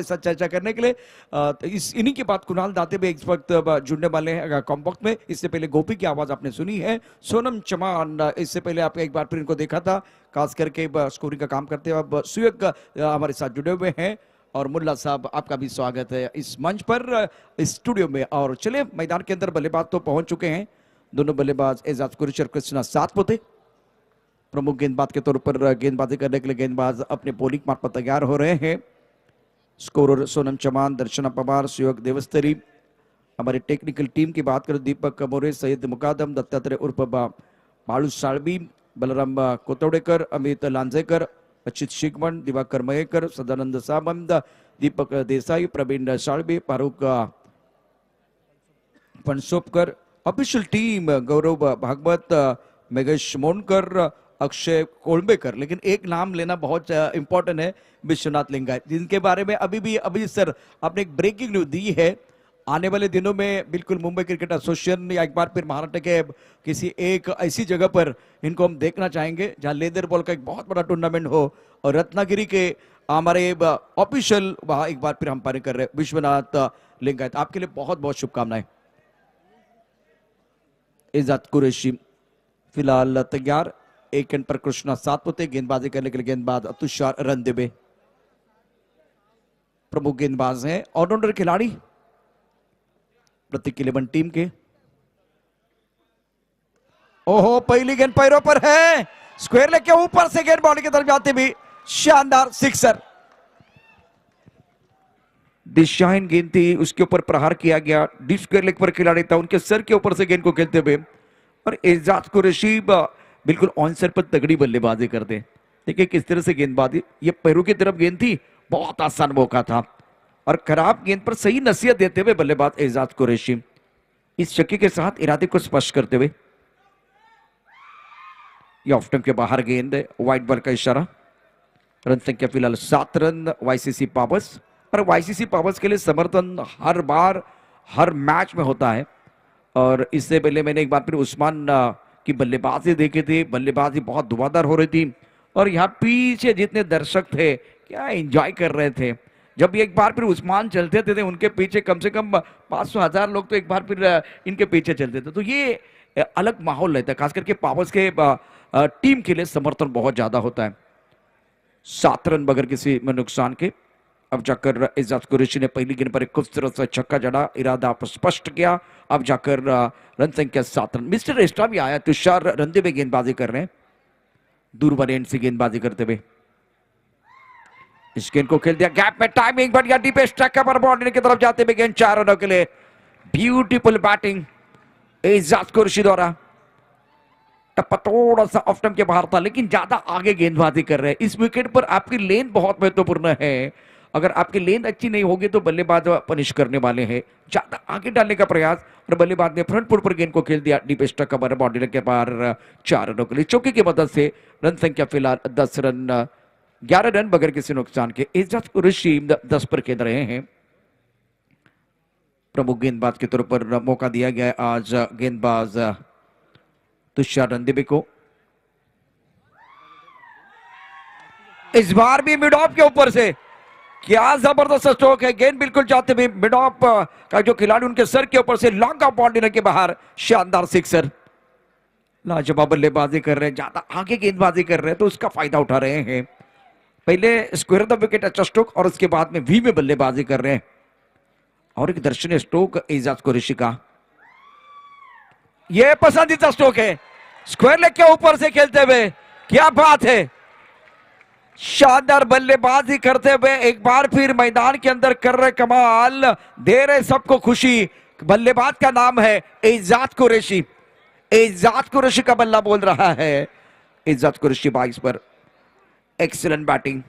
साथ चर्चा करने के लिए तो इस इन्हीं के बाद कुणाल दाते भी इस वक्त जुड़ने वाले हैं कॉम्बॉक्स में। इससे पहले गोपी की आवाज आपने सुनी है, सोनम चमान इससे पहले आपने एक बार फिर इनको देखा था, खास करके स्कोरिंग का काम करते हुए। अब सुयक हमारे साथ जुड़े हुए हैं और मुल्ला साहब आपका भी स्वागत है इस मंच पर, इस स्टूडियो में। और चलिए मैदान के अंदर बल्लेबाज तो पहुंच चुके हैं, दोनों बल्लेबाज एजाज कुरेशी और कृष्णा सातपुते। प्रमुख गेंदबाज के तौर पर गेंदबाजी करने के लिए गेंदबाज अपने बॉलिंग मार्ग पर तैयार हो रहे हैं। स्कोरर सोनम चमान, दर्शना पवार, सुयोग देवस्तरी। हमारी टेक्निकल टीम की बात करें, दीपक मोरे, सैयद मुकादम, दत्तात्रेय उर्फ बाळू साळवी, बलराम कोतवडेकर, अमित लांजेकर, अच्युत शिगमण, दिवाकर मयेकर, सदानंद सामंत, दीपक देसाई, प्रवीण साळवी, फारुक पणसोपकर। ऑफिशियल टीम गौरव भागवत, मेघेश मोनकर, अक्षय कोलंबेकर। लेकिन एक नाम लेना बहुत इंपॉर्टेंट है, विश्वनाथ लिंगायत, जिनके बारे में अभी सर आपने एक ब्रेकिंग न्यूज दी है। आने वाले दिनों में बिल्कुल मुंबई क्रिकेट एसोसिएशन या एक बार फिर महाराष्ट्र के किसी एक ऐसी जगह पर इनको हम देखना चाहेंगे जहां लेदर बॉल का एक बहुत बड़ा टूर्नामेंट हो और रत्नागिरी के हमारे ऑफिशियल वहां एक बार फिर हम पारी कर रहे हैं। विश्वनाथ लिंगायत, आपके लिए बहुत बहुत शुभकामनाएं। एजाज कुरैशी फिलहाल तैयार, एक एंड पर कृष्णा सातपुते, गेंदबाजी करने के लिए गेंदबाज तुषार रणदिवे प्रमुख गेंदबाज हैं। ऑलराउंडर खिलाड़ी प्रतीक 11 टीम के। ओहो, पहली गेंद पैरों पर है, स्क्वायर लेग के ऊपर से गेंद बॉडी की तरफ जाती भी शानदार सिक्सर। दिशाहीन गेंद थी, उसके ऊपर प्रहार किया गया। डीप स्क्वायर लेग पर खिलाड़ी था, उनके सर के ऊपर से गेंद को खेलते हुए। और एजाज कुरैशी बिल्कुल ऑन सर पर तगड़ी बल्लेबाजी करते। देखिए किस तरह से गेंदबाजी, ये पैरों की तरफ गेंद थी, बहुत आसान मौका था और खराब गेंद पर सही नसीहत देते हुए बल्लेबाज एजाज कुरैशी इस चक्के के साथ इरादे को स्पष्ट करते हुए। ये ऑफ स्टंप के बाहर गेंद है, व्हाइट बॉल का इशारा। रन संख्या फिलहाल 7 रन वाईसीसी पावर्स। और वाईसीसी पावर्स के लिए समर्थन हर बार हर मैच में होता है। और इससे पहले मैंने एक बार फिर उस्मान की बल्लेबाजी देखी थी, बल्लेबाजी बहुत धुआंधार हो रही थी और यहाँ पीछे जितने दर्शक थे क्या एंजॉय कर रहे थे। जब एक बार फिर उस्मान चलते थे उनके पीछे कम से कम 500,000 लोग तो एक बार फिर इनके पीछे चलते थे। तो ये अलग माहौल रहता है, खास करके पावर्स के टीम के लिए समर्थन बहुत ज्यादा होता है। 7 रन बगैर किसी में नुकसान के। अब जाकर एजाज कुरैशी ने पहली गेंद पर एक खूबसूरत सा छक्का जड़ा, इरादा स्पष्ट किया। अब जाकर रन संख्या 7 रन। मिस्टर एस्ट्रा भी आया, तुषार रणदिवे गेंदबाजी कर रहे हैं, दूर वाले एंड से गेंदबाजी करते हुए। इस गेंद को खेल दिया गैप में, टाइमिंग बढ़िया, डीप स्ट्राइक पर बाउंड्री की तरफ जाते हुए गेंद 4 रनों के लिए। ब्यूटीफुल बैटिंग एजाज कुरैशी द्वारा। टप्पा थोड़ा सा ऑफ स्टंप के बाहर था, लेकिन ज्यादा आगे गेंदबाजी कर रहे हैं। इस विकेट पर आपकी लेन बहुत महत्वपूर्ण है, अगर आपकी लेन अच्छी नहीं होगी तो बल्लेबाज पनिश करने वाले हैं। ज्यादा आगे डालने का प्रयास और बल्लेबाज ने फ्रंट फुट पर गेंद को खेल दिया, डीप स्ट्राइक का बाउंड्री के पार 4 रनों के लिए। चौके की मदद से रन संख्या फिलहाल 10 रन, 11 रन बगैर किसी नुकसान के। एजाज कुरैशी 10 पर खेल रहे हैं। प्रमुख गेंदबाज के तौर पर मौका दिया गया आज गेंदबाज तुषार रणदिवे को। इस बार भी मिड ऑफ के ऊपर से क्या जबरदस्त स्ट्रोक है, गेंद बिल्कुल जाते हुए मिड ऑफ का जो खिलाड़ी उनके सर के ऊपर से लॉन्ग ऑफ बाउंड्री के बाहर शानदार सिक्सर। लाजवाब बल्लेबाजी कर रहे हैं, ज्यादा आगे गेंदबाजी कर रहे हैं तो उसका फायदा उठा रहे हैं। पहले स्क्वायर द विकेट अच्छा स्ट्रोक और उसके बाद में वी में बल्लेबाजी कर रहे हैं। और एक दर्शनीय स्ट्रोक एजाज कुरैशी का, यह पसंदीदा स्ट्रोक है, स्क्वायर लेग के ऊपर से खेलते हुए, क्या बात है। शानदार बल्लेबाजी करते हुए एक बार फिर मैदान के अंदर कर रहे कमाल, दे रहे सबको खुशी। बल्लेबाज का नाम है एजाज कुरैशी। एजाज कुरैशी का बल्ला बोल रहा है। एजाज कुरैशी 22 पर, एक्सीलेंट बैटिंग,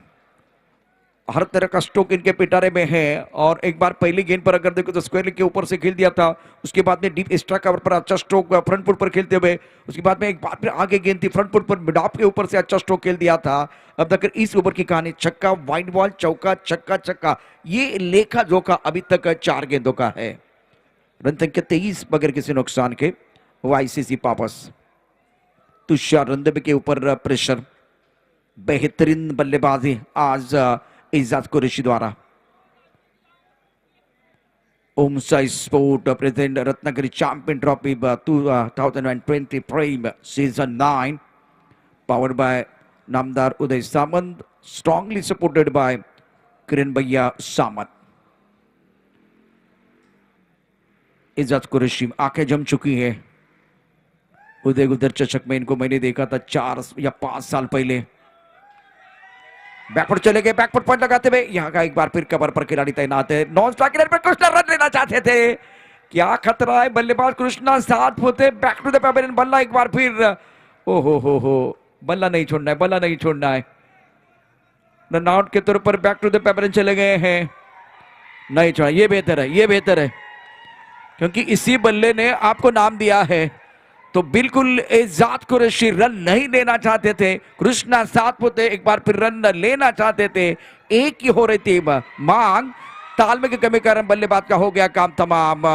हर तरह का स्ट्रोक इनके पिटारे में है। और एक बार पहली गेंद पर अगर देखो तो स्क्वायर लेग के ऊपर से खेल दिया था, उसके बाद में डीप स्ट्राइक कवर पर अच्छा स्ट्रोक फ्रंट फुट पर खेलते हुए, उसके बाद में एक बार फिर आगे गेंद थी फ्रंट फुट पर मिड ऑफ के ऊपर से अच्छा स्ट्रोक खेल दिया था। अब तक इस ओवर की कहानी छक्का, वाइड बॉल, चौका, छक्का, छक्का, ये लेखा जोखा अभी तक 4 गेंदों का है। रन संख्या 23 बगैर किसी नुकसान के वाईसीसी पावर्स। तुषार रणदिवे के ऊपर प्रेशर, बेहतरीन बल्लेबाजी आज एजाज कुरैशी द्वारा। Umsai Sport present Ratnagiri Champion Trophy 2023 Season 9, powered by Namdar Uday Samant, strongly supported by Kiran Bhaiya Samant. Ijaz Qureshi आंखें जम चुकी है। उदय गुदर चषक में इनको मैंने देखा था 4 या 5 साल पहले। बैकफुट चले गए, बैकफुट पॉइंट लगाते हुए यहाँ का एक बार फिर कवर पर खिलाड़ी तैनात है। नॉन स्ट्राइक पर कृष्णा रन लेना चाहते थे, क्या खतरा है। बल्लेबाज कृष्णा 7 होते, बैक टू द पेवेलियन। बल्ला एक बार फिर, ओहो हो, बल्ला नहीं छोड़ना है, बल्ला नहीं छोड़ना है। रन आउट के तौर पर बैक टू द पेवेलियन चले गए हैं, नहीं छोड़ा। ये बेहतर है, ये बेहतर है, क्योंकि इसी बल्ले ने आपको नाम दिया है। तो बिल्कुल एजाज कुरैशी रन नहीं लेना चाहते थे। कृष्णा 7 होते, एक बार फिर रन लेना चाहते थे। एक ही हो रही थी मांग, तालमेल की कमी के कारण बल्लेबाज का हो गया काम तमाम।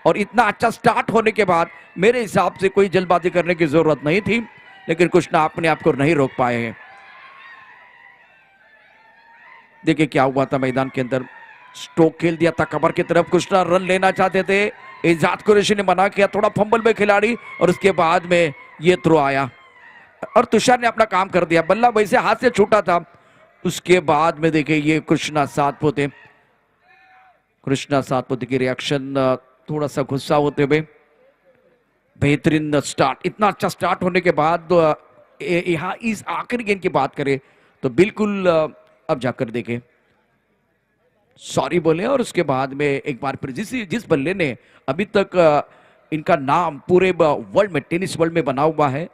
और इतना अच्छा स्टार्ट होने के बाद मेरे हिसाब से कोई जल्दबाजी करने की जरूरत नहीं थी, लेकिन कृष्णा अपने आप को नहीं रोक पाए हैं। देखिए क्या हुआ था मैदान के अंदर, स्ट्रोक खेल दिया था कवर की तरफ। कृष्णा रन लेना चाहते थे, एजाज कुरैशी ने मना किया, थोड़ा फंबल में खिलाड़ी, और उसके बाद में ये थ्रो आया और तुषार ने अपना काम कर दिया। बल्ला वैसे हाथ से छूटा था, उसके बाद में देखिए ये कृष्णा 7 पोते, कृष्णा 7 पोते की रिएक्शन थोड़ा सा गुस्सा होते हुए। बेहतरीन स्टार्ट, इतना अच्छा स्टार्ट होने के बाद यहाँ इस आखिरी गेंद की बात करें तो बिल्कुल अब जाकर देखें सॉरी बोले, और उसके बाद में एक बार फिर जिस बल्ले ने अभी तक इनका नाम पूरे वर्ल्ड में, टेनिस वर्ल्ड में बना हुआ है,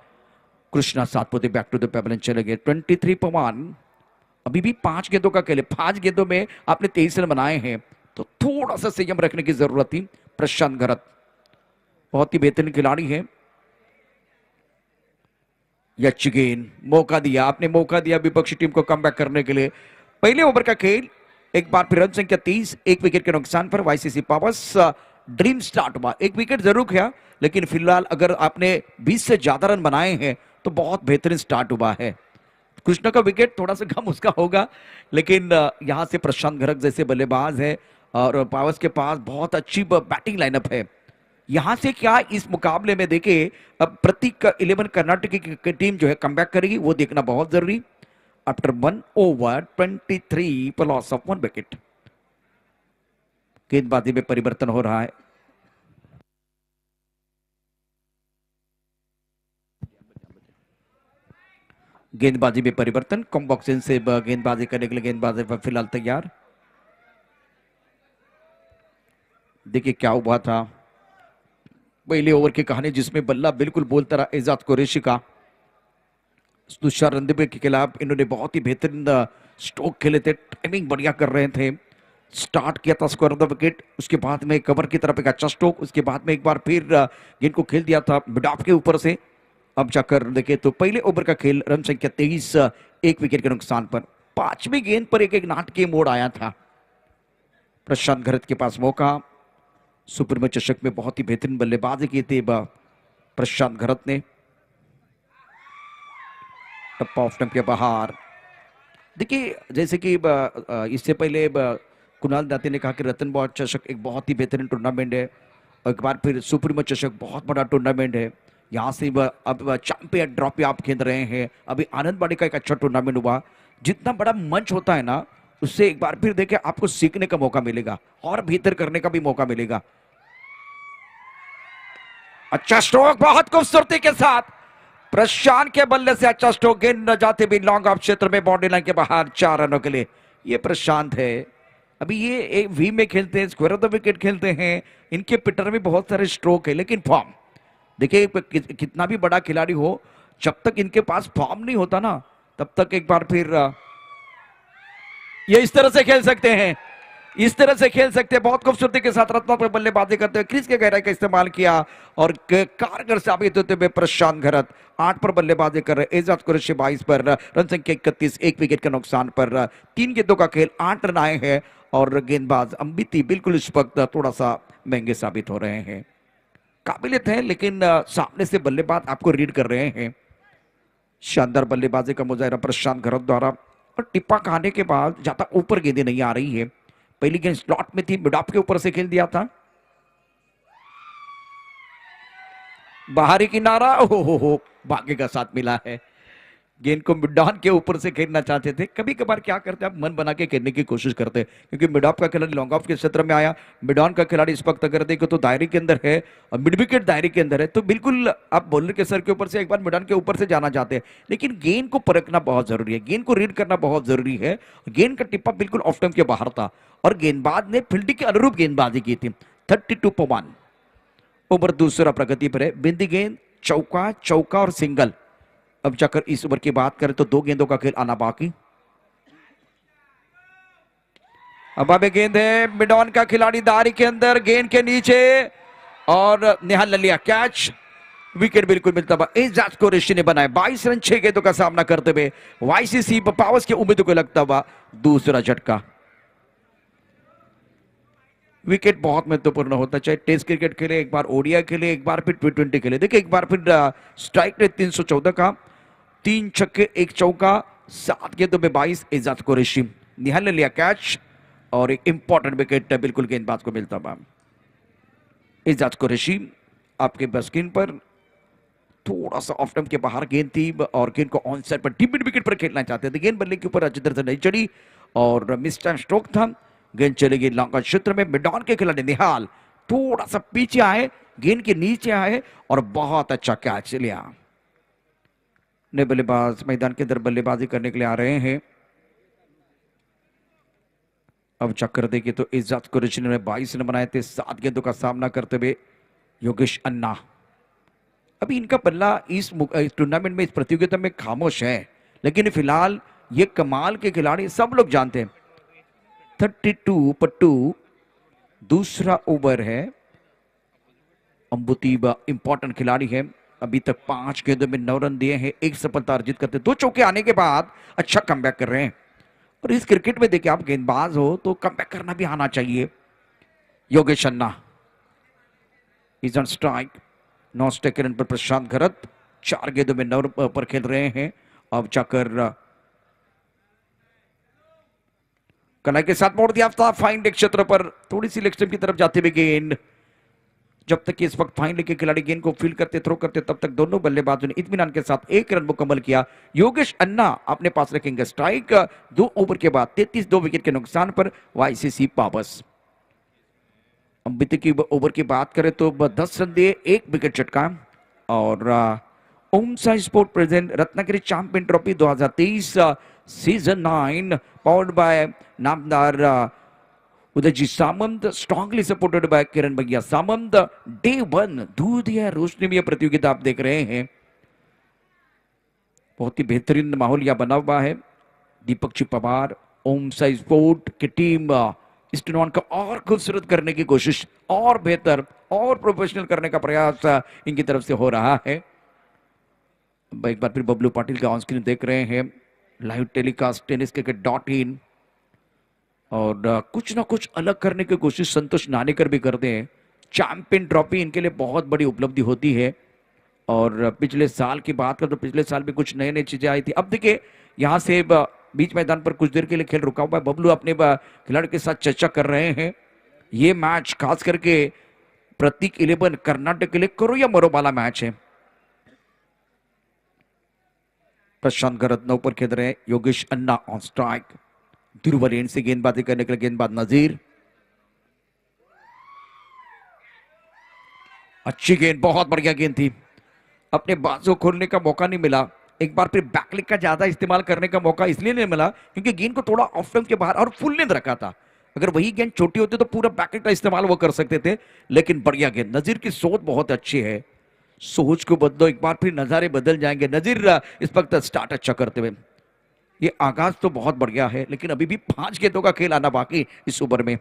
कृष्णा 7 पोते बैक टू द पेवेलियन चले गए। 23 पवन, अभी भी 5 गेंदों का खेल है। 5 गेंदों में आपने 23 रन बनाए हैं, तो थोड़ा सा संयम रखने की जरूरत थी। प्रशांत घरत बहुत ही बेहतरीन खिलाड़ी है। यच गेंद, मौका दिया, आपने मौका दिया विपक्षी टीम को कमबैक करने के लिए। पहले ओवर का खेल, एक बार फिर रन संख्या 30, 1 विकेट के नुकसान पर वाईसीसी पावर्स ड्रीम स्टार्ट हुआ। 1 विकेट जरूर किया, लेकिन फिलहाल अगर आपने 20 से ज्यादा रन बनाए हैं तो बहुत बेहतरीन स्टार्ट हुआ है। कृष्णा का विकेट थोड़ा सा कम उसका होगा, लेकिन यहां से प्रशांत घरत जैसे बल्लेबाज है और पावर्स के पास बहुत अच्छी बैटिंग लाइनअप है। यहां से क्या इस मुकाबले में देखे, अब प्रतीक 11 कर्नाटक की टीम जो है कमबैक करेगी, वो देखना बहुत जरूरी। After 1 over 23 for loss of 1 wicket, गेंदबाजी में परिवर्तन हो रहा है। गेंदबाजी में परिवर्तन, कॉम्बॉक्सिन से गेंदबाजी करने के लिए गेंदबाजी फिलहाल तैयार। देखिए क्या हुआ था पहले ओवर की कहानी, जिसमें बल्ला बिल्कुल बोलता रहा एजाज कुरैशी का। तुषार रंधीवे के खिलाफ इन्होंने बहुत ही बेहतरीन स्ट्रोक खेले थे, टाइमिंग बढ़िया कर रहे थे। स्टार्ट किया था स्क्वायर ऑफ द विकेट, उसके बाद में कवर की तरफ एक अच्छा स्ट्रोक, उसके बाद में एक बार फिर गेंद को खेल दिया था मिड ऑफ के ऊपर से। अब जाकर देखे तो पहले ओवर का खेल, रन संख्या 23, 1 विकेट के नुकसान पर। 5वीं गेंद पर एक नाटकीय मोड़ आया था। प्रशांत घरत के पास मौका, सुप्रीमो चषक में बहुत ही बेहतरीन बल्लेबाजी की थी प्रशांत घरत ने। टप्पा ऑफ स्टंप के बाहर। देखिए जैसे कि इससे पहले कुणाल दाते ने कहा कि रतन बोर्ड चषक एक बहुत ही बेहतरीन टूर्नामेंट है, और एक बार फिर सुप्रीमो चषक बहुत बड़ा टूर्नामेंट है। यहाँ से अब चैंपियन ट्रॉफी आप खेल रहे हैं। अभी आनंदबाड़ी का एक अच्छा टूर्नामेंट हुआ। जितना बड़ा मंच होता है ना, उससे एक बार फिर देखिए आपको सीखने का मौका मिलेगा और बेहतर करने का भी मौका मिलेगा। अच्छा स्ट्रोक, बहुत खूबसूरती के साथ प्रशांत के बल्ले से अच्छा स्ट्रोक, गेंद न जाते भी लॉन्ग ऑफ क्षेत्र में बाउंड्री लाइन के बाहर 4 रनों के लिए। ये प्रशांत है, अभी ये एक वी में खेलते हैं, स्क्वायर ऑफ द विकेट खेलते हैं, इनके पिटर में बहुत सारे स्ट्रोक है, लेकिन फॉर्म देखिए कितना भी बड़ा खिलाड़ी हो, जब तक इनके पास फॉर्म नहीं होता ना, तब तक एक बार फिर ये इस तरह से खेल सकते हैं, इस तरह से खेल सकते हैं। बहुत खूबसूरती के साथ रत्नों पर बल्लेबाजी करते हुए क्रीज के गहराई का इस्तेमाल किया और कारगर साबित होते हुए प्रशांत घरत 8 पर बल्लेबाजी कर रहे। एजाज कुरैशी 22 पर, रन संख्या 31, 1 विकेट के नुकसान पर। 3 गेंदों का खेल, 8 रन आए हैं और गेंदबाज अम्बिती बिल्कुल इस वक्त थोड़ा सा महंगे साबित हो रहे हैं। काबिलियत है, लेकिन सामने से बल्लेबाज आपको रीड कर रहे हैं। शानदार बल्लेबाजी का मुजाहरा प्रशांत घरत द्वारा, और टिप्पा खाने के बाद ज्यादा ऊपर गेंदें नहीं आ रही है। पहली गेंद स्लॉट में थी, मिड ऑफ के ऊपर से खेल दिया था। बाहरी किनारा, हो भाग्य का साथ मिला है। गेंद को मिड ऑन के ऊपर से खेलना चाहते थे। कभी कभार क्या करते हैं, आप मन बना के खेलने की कोशिश करते हैं, क्योंकि मिड ऑफ का खिलाड़ी लॉन्ग ऑफ के क्षेत्र में आया, मिड ऑन का खिलाड़ी इस वक्त अगर देखो तो दायरे के अंदर है और मिड विकेट दायरे के अंदर है, तो बिल्कुल आप बॉलर के सर के ऊपर से एक बार मिड ऑन के ऊपर से जाना चाहते हैं, लेकिन गेंद को परखना बहुत जरूरी है, गेंद को रीड करना बहुत जरूरी है। गेंद का टिप्पा बिल्कुल ऑफ टाइम के बाहर था और गेंदबाज ने फील्डिंग के अनुरूप गेंदबाजी की थी। 32 पर 1 ओवर दूसरा प्रगति पर है। बिंदी गेंद, चौका, चौका और सिंगल। अब जाकर इस ओवर की बात करें तो 2 गेंदों का खेल आना बाकी। अब अबे गेंद है, मिड ऑन का खिलाड़ी दारी के अंदर, गेंद के नीचे और निहाल लिया कैच। विकेट बिल्कुल मिलता हुआ एजाज कुरैशी ने बनाया 22 रन 6 गेंदों का सामना करते हुए वाईसीसी पावर्स के उम्मीदों को लगता हुआ दूसरा झटका। विकेट बहुत महत्वपूर्ण होता है, चाहे टेस्ट क्रिकेट खेले, एक बार ओडीआई खेले, एक बार फिर टी20 खेले। देखिए एक बार फिर स्ट्राइक रेट 314 का, 3 छक्के 1 चौका, 7 गेंदों में 22। एजाज कुरैशी, निहाल ने लिया कैच और एक इंपॉर्टेंट विकेट बिल्कुल गेंदबाज को मिलता हुआ। एजाज कुरैशी आपके बस्किन पर थोड़ा सा ऑफ टाइम के बाहर गेंद थी और गेंद को ऑन साइड पर डीप मिड विकेट पर खेलना चाहते थे। गेंद बल्ले के ऊपर अच्छी तरह से नहीं चढ़ी और मिस टाइम स्ट्रोक था। गेंद चलेगी लॉन्ग क्षेत्र में। मिड ऑन के खिलाड़ी निहाल थोड़ा सा पीछे आए, गेंद के नीचे आए और बहुत अच्छा कैच लिया। नए बल्लेबाज मैदान के अंदर बल्लेबाजी करने के लिए आ रहे हैं। अब चक्कर देखिए तो एजाज कुरैशी ने 22 रन बनाए थे 7 गेंदों का सामना करते हुए योगेश अन्ना। अभी इनका पल्ला इस टूर्नामेंट में, इस प्रतियोगिता में खामोश है, लेकिन फिलहाल ये कमाल के खिलाड़ी सब लोग जानते हैं। 32 पर 2 दूसरा ओवर है। अंबुतीबा इंपॉर्टेंट खिलाड़ी है, अभी तक 5 गेंदों में 9 रन दिए हैं, 1 सफलता अर्जित करते, 2 चौके आने के बाद अच्छा कमबैक कर रहे हैं। और इस क्रिकेट में देखिए आप गेंदबाज हो तो कमबैक करना भी आना चाहिए। Yogesh Anna is on strike, 9 strike run पर प्रशांत घरत 4 गेंदों में 9 पर खेल रहे हैं। अब जाकर कलाई के साथ मोड़ दिया था फाइन लेग क्षेत्र पर, थोड़ी सी लेग स्टंप की तरफ जाते हुए गेंद। जब तक इस वक्त फाइन लेग के खिलाड़ी गेंद को फील्ड करते, थ्रो करते, तब तक दोनों बल्लेबाजों ने इत्मीनान के साथ 1 रन मुकम्मल किया। योगेश अन्ना अपने पास रखेंगे स्ट्राइक। 2 ओवर के बाद 33 2 विकेट के नुकसान पर वाईसीसी पावर्स। बीते की ओवर की बात करें तो 10 रन दिए, 1 विकेट चटका। और Om Sai sport present Ratnagiri champion trophy 2023 season 9 powered by नामदार Udayji Samant, strongly supported by Kiran भैया सामंत। डे 1 दूध या रोशनी में प्रतियोगिता आप देख रहे हैं। बहुत ही बेहतरीन माहौल यहां बना हुआ है। दीपक जी पवार, ओम साई स्पोर्ट की टीम इस टूर्नामेंट को और खूबसूरत करने की कोशिश, और बेहतर और प्रोफेशनल करने का प्रयास इनकी तरफ से हो रहा है। एक बार फिर बबलू पाटिल का ऑन स्क्रीन देख रहे हैं। लाइव टेलीकास्ट tenniscricket.in और कुछ ना कुछ अलग करने की कोशिश संतोष नानेकर भी करते हैं। चैंपियन ट्रॉफी इनके लिए बहुत बड़ी उपलब्धि होती है। और पिछले साल की बात करें तो पिछले साल भी कुछ नई नई चीजें आई थी। अब देखिए यहाँ से बीच मैदान पर कुछ देर के लिए खेल रुका हुआ है। बबलू अपने खिलाड़ी के साथ चर्चा कर रहे हैं। ये मैच खास करके प्रतीक 11 कर्नाटक के लिए करो या मरो वाला मैच है। प्रशांत घरत 9 पर खेल रहे हैं। योगेश अन्ना ऑन स्ट्राइक। तिरुवरेन से गेंदबाजी करने के लिए गेंदबाज नजीर। अच्छी गेंद, बहुत बढ़िया गेंद थी। अपने बाजू खोलने का मौका नहीं मिला। एक बार फिर बैकलिक का ज्यादा इस्तेमाल करने का मौका इसलिए नहीं मिला क्योंकि गेंद को थोड़ा ऑफ टाइम के बाहर और फुल लेंथ रखा था। अगर वही गेंद छोटी होती तो पूरा बैकलिक का इस्तेमाल वो कर सकते थे, लेकिन बढ़िया गेंद। नजीर की सोच बहुत अच्छी है। सोच को बदलो, एक बार फिर नजारे बदल जाएंगे। नजीर इस वक्त स्टार्ट अच्छा करते हुए। ये आगाज तो बहुत बढ़िया है, लेकिन अभी भी 5 गेंदों का खेल आना बाकी इस ओवर में।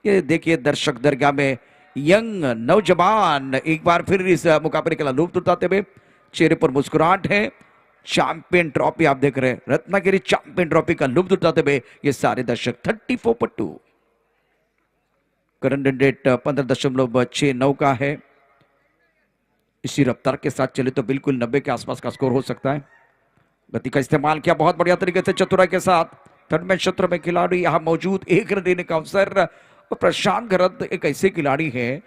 ये देखिए दर्शक दरगाह में यंग नौजवान एक बार फिर इस मुकाबले का लुत्फ उठाते हुए, चेहरे पर मुस्कुराहट है। चैंपियन ट्रॉफी आप देख रहे हैं, रत्नागिरी चैंपियन ट्रॉफी का लुत्फ उठाते हुए ये सारे दर्शक। 34 पर 2 करंट रन रेट 15.69 का है। इसी रफ्तार के साथ चले तो बिल्कुल 90 के आसपास का स्कोर हो सकता है। गति का इस्तेमाल किया बहुत बढ़िया तरीके से चतुराई के साथ। थर्ड मैच क्षेत्र में खिलाड़ी यहां मौजूद, 1 रन देने का अवसर। और प्रशांत घरत एक ऐसे खिलाड़ी है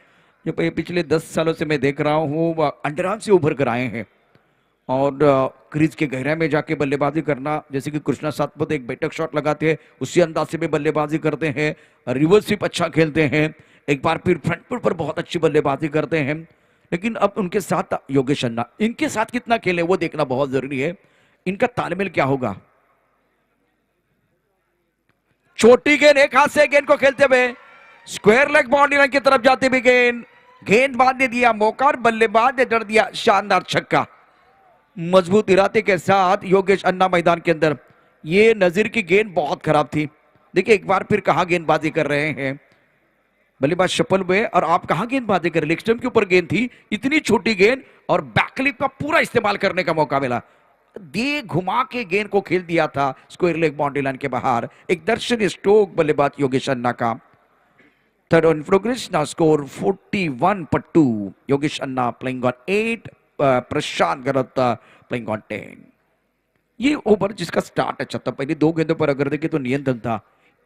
ये पिछले 10 सालों से मैं देख रहा हूँ अंडरआर्म से उभर कर आए हैं और क्रीज के गहराई में जाके बल्लेबाजी करना, जैसे कि कृष्णा सातपुते एक बैठक शॉट लगाते हैं उसी अंदाज से भी बल्लेबाजी करते हैं, रिवर्स स्वीप अच्छा खेलते हैं, एक बार फिर फ्रंट फुट पर बहुत अच्छी बल्लेबाजी करते हैं। लेकिन अब उनके साथ योगेश अन्ना, इनके साथ कितना खेले वो देखना बहुत जरूरी है, इनका तालमेल क्या होगा। छोटी गेंद एक हाथ से गेंद को खेलते हुए स्क्वायर लेग बाउंड्री लाइन की तरफ जाते हुए गेंदबाज ने दिया मौका और बल्लेबाज ने जड़ दिया शानदार छक्का। मजबूत इरादे के साथ योगेश अन्ना मैदान के अंदर, ये नजीर की गेंद बहुत खराब थी। देखिए एक बार फिर कहां गेंदबाजी कर रहे हैं, बल्लेबाज सफल हुए और आप कहां गेंदबाजी कर रहे, लेग स्टंप के ऊपर गेंद थी, इतनी छोटी गेंद और बैकलिप का पूरा इस्तेमाल करने का मौका मिला, दे घुमा के गेंद को खेल दिया था स्क्वायर लेग बाउंड्री लाइन के बाहर। एक दर्शनीय स्ट्रोक बल्लेबाज योगेश अन्ना का। Third on progress, now score 41-2। Yogesh Anna playing on 8, Prashant Gharat playing on 10। ये ओवर जिसका स्टार्ट अच्छा था, पहले 2 गेंदों पर अगर देखे तो नियंत्रण था,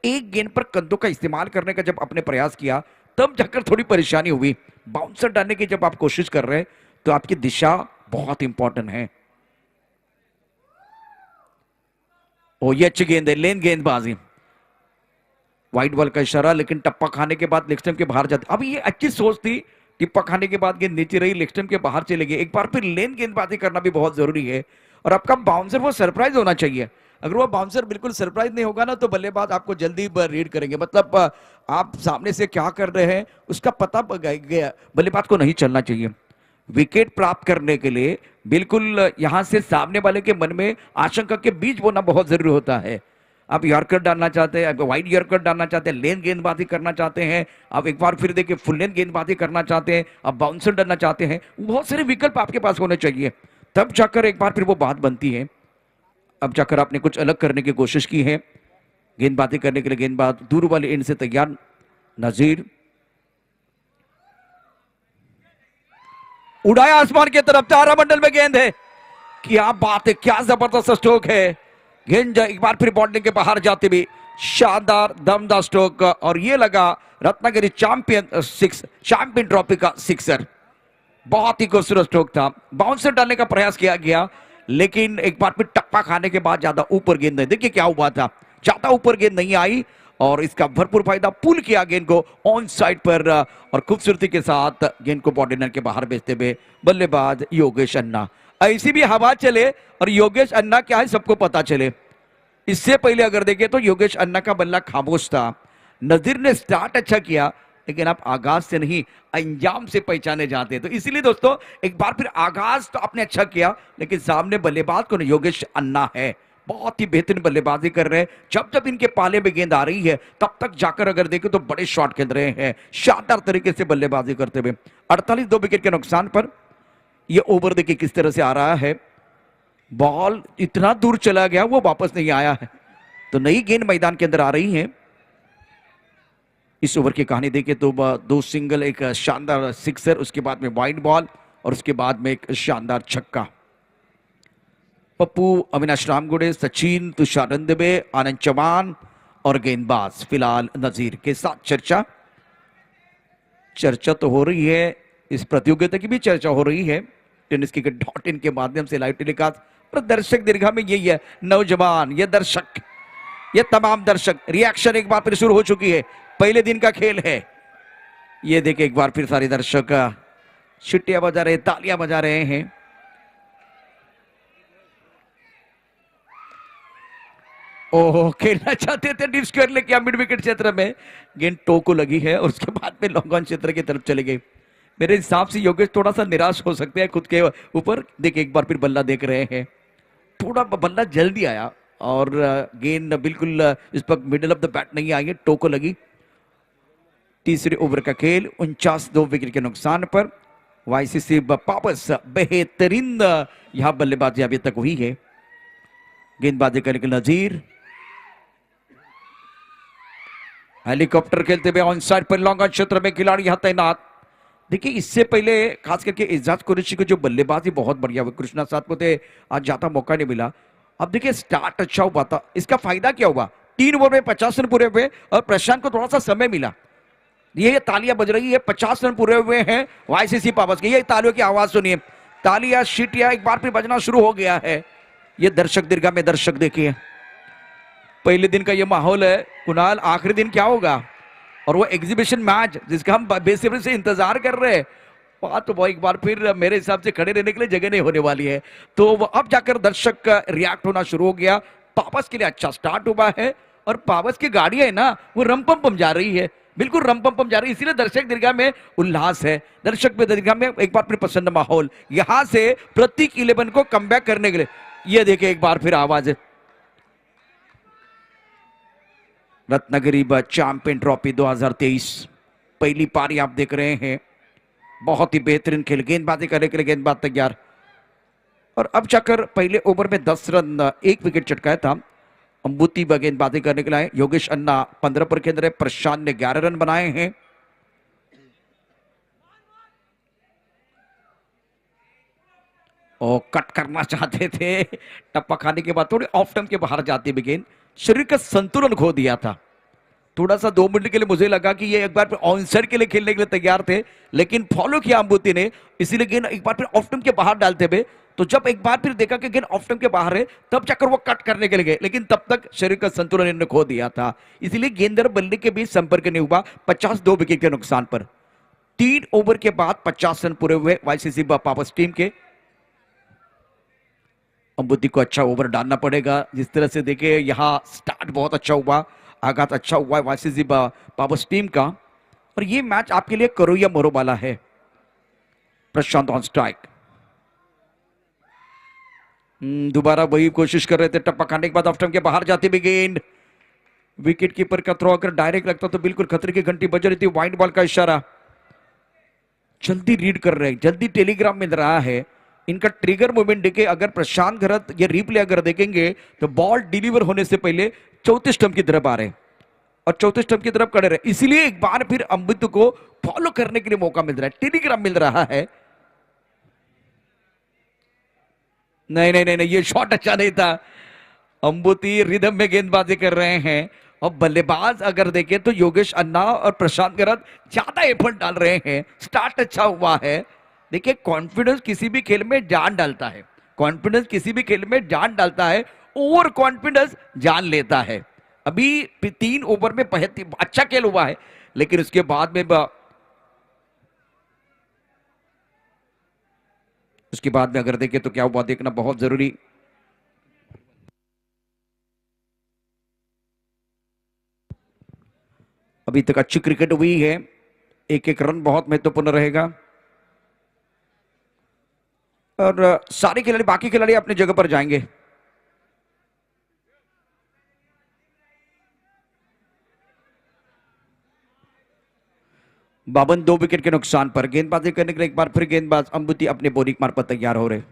एक गेंद पर कंधों का इस्तेमाल करने का जब आपने प्रयास किया तब जाकर थोड़ी परेशानी हुई। बाउंसर डालने की जब आप कोशिश कर रहे हैं तो आपकी दिशा बहुत इंपॉर्टेंट है। ओ ये अच्छी गेंद है, लेन गेंदबाजी, वाइट बॉल का इशारा, लेकिन टप्पा खाने के बाद लेग स्टंप के बाहर जाते। अभी ये अच्छी सोच थी, टिप्पा खाने के बाद गेंद नीचे रही, लेग स्टंप के बाहर चले गए। एक बार फिर लेन गेंदबाजी करना भी बहुत जरूरी है और आपका बाउंसर वो सरप्राइज होना चाहिए। अगर वो बाउंसर बिल्कुल सरप्राइज नहीं होगा ना तो बल्लेबाज आपको जल्दी रीड करेंगे, मतलब आप सामने से क्या कर रहे हैं उसका पता गया, बल्लेबाज को नहीं चलना चाहिए। विकेट प्राप्त करने के लिए बिल्कुल यहां से सामने वाले के मन में आशंका के बीज बोना बहुत जरूरी होता है। आप यॉर्कर डालना चाहते हैं, आप वाइड यॉर्कर डालना चाहते हैं, लेन गेंदबाजी करना चाहते हैं, आप एक बार फिर देखिए फुल लेन गेंदबाजी करना चाहते हैं, आप बाउंसर डालना चाहते हैं, बहुत सारे विकल्प आपके पास होने चाहिए, तब जाकर एक बार फिर वो बात बनती है। अब जाकर आपने कुछ अलग करने की कोशिश की है, गेंदबाजी करने के लिए गेंदबाज दूर वाले एंड से तैयार। नजीर उड़ाया आसमान की तरफ, तारामंडल में गेंद है, क्या बात है, क्या जबरदस्त स्ट्रोक है। गेंद एक बार फिर बाउंड्री के बाहर जाते हुए शानदार दमदार स्ट्रोक, और ये लगा रत्नागिरी चैंपियन ट्रॉफी का सिक्सर। बहुत ही खूबसूरत स्ट्रोक था, बाउंसर डालने का प्रयास किया गया लेकिन एक बार फिर टप्पा खाने के बाद ज्यादा ऊपर गेंद नहीं, देखिए क्या हुआ था, ज्यादा ऊपर गेंद नहीं आई और इसका भरपूर फायदा पुल किया गेंद को ऑन साइड पर और खूबसूरती के साथ गेंद को बॉडी लाइन के बाहर भेजते हुए बल्लेबाज योगेश अन्ना। ऐसी भी हवा चले और योगेश अन्ना क्या है सबको पता चले। इससे पहले अगर देखें तो योगेश अन्ना का बल्ला खामोश था। नजीर ने स्टार्ट अच्छा किया लेकिन आप आगाज से नहीं अंजाम से पहचाने जाते हैं, तो इसीलिए दोस्तों एक बार फिर आगाज तो आपने अच्छा किया लेकिन सामने बल्लेबाज को योगेश अन्ना है, बहुत ही बेहतरीन बल्लेबाजी कर रहे हैं। जब जब इनके पाले में गेंद आ रही है तब तक जाकर अगर देखें तो बड़े शॉट खेल रहे हैं, शानदार तरीके से बल्लेबाजी करते हुए। 48 2 विकेट के नुकसान पर ये ओवर देखिए किस तरह से आ रहा है, बॉल इतना दूर चला गया वो वापस नहीं आया है, तो नई गेंद मैदान के अंदर आ रही है। इस ओवर की कहानी देखें तो 2 सिंगल, एक शानदार सिक्सर, उसके बाद में वाइड बॉल और उसके बाद में एक शानदार छक्का। पप्पू, अविनाश रामगुड़े, सचिन, तुषार रंदबे, आनंद चौहान और गेंदबाज फिलहाल नजीर के साथ चर्चा तो हो रही है, इस प्रतियोगिता की भी चर्चा हो रही है tenniscricket.in के माध्यम से लाइव टेलीकास्ट, पर दर्शक दीर्घा में यही है, नौजवान, ये दर्शक, ये तमाम दर्शक, रिएक्शन एक बार फिर शुरू हो चुकी है, पहले दिन का खेल है। ये देखिए एक बार फिर सारे दर्शक छिट्टियां बजा रहे, तालियां बजा रहे हैं। ओह, खेलना चाहते थे डीप स्क्वायर लेके मिड विकेट क्षेत्र में, गेंद टो को लगी है और उसके बाद में लॉन्ग ऑन क्षेत्र की तरफ चले गए। मेरे हिसाब से योगेश थोड़ा सा निराश हो सकते हैं खुद के ऊपर। देखिए एक बार फिर बल्ला देख रहे हैं, थोड़ा बल्ला जल्दी आया और गेंद बिल्कुल इस पर मिडिल ऑफ द बैट नहीं आई है, टो को लगी। तीसरे ओवर का खेल 49 2 विकेट के नुकसान पर वाईसीसी वापस बेहतरीन यहां बल्लेबाजी अभी तक हुई है। गेंदबाजी करने के नजीर, हेलीकॉप्टर खेलते हुए ऑन साइड पर लॉन्ग ऑन क्षेत्र में खिलाड़ी यहां तैनात। देखिए इससे पहले खास करके एजाज कुरैशी को जो बल्लेबाजी बहुत बढ़िया हुई, कृष्णा सातपुते आज ज्यादा मौका नहीं मिला। अब देखिए स्टार्ट अच्छा हुआ था, इसका फायदा क्या हुआ, 3 ओवर में 50 रन पूरे हुए और प्रशांत को थोड़ा सा समय मिला। ये तालियां बज रही है, 50 रन पूरे हुए हैं वाईसीसी पावर्स के। ये तालियों की आवाज सुनिए, तालियां शीटियां एक बार फिर बजना शुरू हो गया है। ये दर्शक दीर्घा में दर्शक देखिए, पहले दिन का ये माहौल है कुणाल, आखिरी दिन क्या होगा? और वो एग्जीबिशन मैच जिसका हम बेसब्री से इंतजार कर रहे हैं, वहां तो वो एक बार फिर मेरे हिसाब से खड़े रहने के लिए जगह नहीं होने वाली है। तो वो अब जाकर दर्शक का रिएक्ट होना शुरू हो गया। पावर्स के लिए अच्छा स्टार्ट हुआ है और पावर्स की गाड़ियां है ना, वो रमपम पम जा रही है, बिल्कुल रमपम पम जा रही है, इसीलिए दर्शक दीर्घा में उल्लास है। दर्शक दीर्घा में एक बार फिर पसंद माहौल, यहां से प्रतीक 11 को कमबैक करने के लिए ये देखिए एक बार फिर आवाज है। रत्नागिरी चैंपियन ट्रॉफी 2023 पहली पारी आप देख रहे हैं। बहुत ही बेहतरीन खेल, गेंदबाजी करने के लिए गेंदबाज तैयार। और अब जाकर पहले ओवर में 10 रन 1 विकेट चटकाया था। अंबुती गेंदबाजी करने के लिए योगेश अन्ना 15 पर खेल रहे, प्रशांत ने 11 रन बनाए हैं। और कट करना चाहते थे, टप्पा खाने के बाद थोड़ी ऑफ टाइम के बाहर जाती भी गेंद, शरीर का संतुलन खो दिया था। थोड़ा सा 2 मिनट के लिए मुझे लगा कि ये एक बार फिर ऑनसाइड के लिए खेलने के लिए तैयार थे, लेकिन फॉलो किया अंबुती ने, इसीलिए गेंद एक बार फिर ऑफ टाइम के बाहर डालते हुए। तो जब एक बार फिर देखा कि गेंद ऑफ टाइम के बाहर है, तब जाकर वो कट करने के लिए गए, लेकिन तब तक शरीर का संतुलन इन्होंने खो दिया था, इसीलिए गेंदर बल्ले के बीच संपर्क नहीं हुआ। 52 विकेट के नुकसान पर 3 ओवर के बाद 50 रन पूरे हुए वाईसीसी पावर्स टीम के। अंबुती को अच्छा ओवर डालना पड़ेगा। जिस तरह से देखिए यहां स्टार्ट बहुत अच्छा हुआ, आगाज अच्छा हुआ है वाईसीसी पावर्स टीम का। और ये मैच आपके लिए करो या मरो वाला है। प्रशांत ऑन स्ट्राइक, दोबारा वही कोशिश कर रहे थे, टप्पा खाने के बाद ऑफ टाइम के बाहर जाती भी गेंद। विकेट कीपर का थ्रो अगर डायरेक्ट लगता तो बिल्कुल खतरे की घंटी बज रही थी। वाइड बॉल का इशारा, जल्दी रीड कर रहे हैं, जल्दी टेलीग्राम मिल रहा है। इनका ट्रिगर मूवमेंट देखे, अगर प्रशांत घरत ये रिप्ले अगर देखेंगे तो बॉल डिलीवर होने से पहले 34 स्टंप की तरफ आ रहे और 34 स्टंप की तरफ खड़े रहे, इसलिए एक बार फिर अंबुती को फॉलो करने के लिए मौका मिल रहा है, टेलीग्राम मिल रहा है। नहीं नहीं नहीं नहीं, ये शॉट अच्छा नहीं था। अंबुती रिदम में गेंदबाजी कर रहे हैं और बल्लेबाज अगर देखें तो योगेश अन्ना और प्रशांत घरत ज्यादा एफर्ट डाल रहे हैं। स्टार्ट अच्छा हुआ है। देखिए कॉन्फिडेंस किसी भी खेल में जान डालता है, कॉन्फिडेंस किसी भी खेल में जान डालता है, ओवर कॉन्फिडेंस जान लेता है। अभी 3 ओवर में अच्छा खेल हुआ है, लेकिन उसके बाद में अगर देखें तो क्या हुआ देखना बहुत जरूरी। अभी तक अच्छी क्रिकेट हुई है, एक एक रन बहुत महत्वपूर्ण रहेगा। और सारे खिलाड़ी, बाकी खिलाड़ी अपनी जगह पर जाएंगे। बावन 2 विकेट के नुकसान पर गेंदबाजी करने के लिए एक बार फिर गेंदबाज अंबुती अपने बोरिंग मार्ग पर तैयार हो रहे।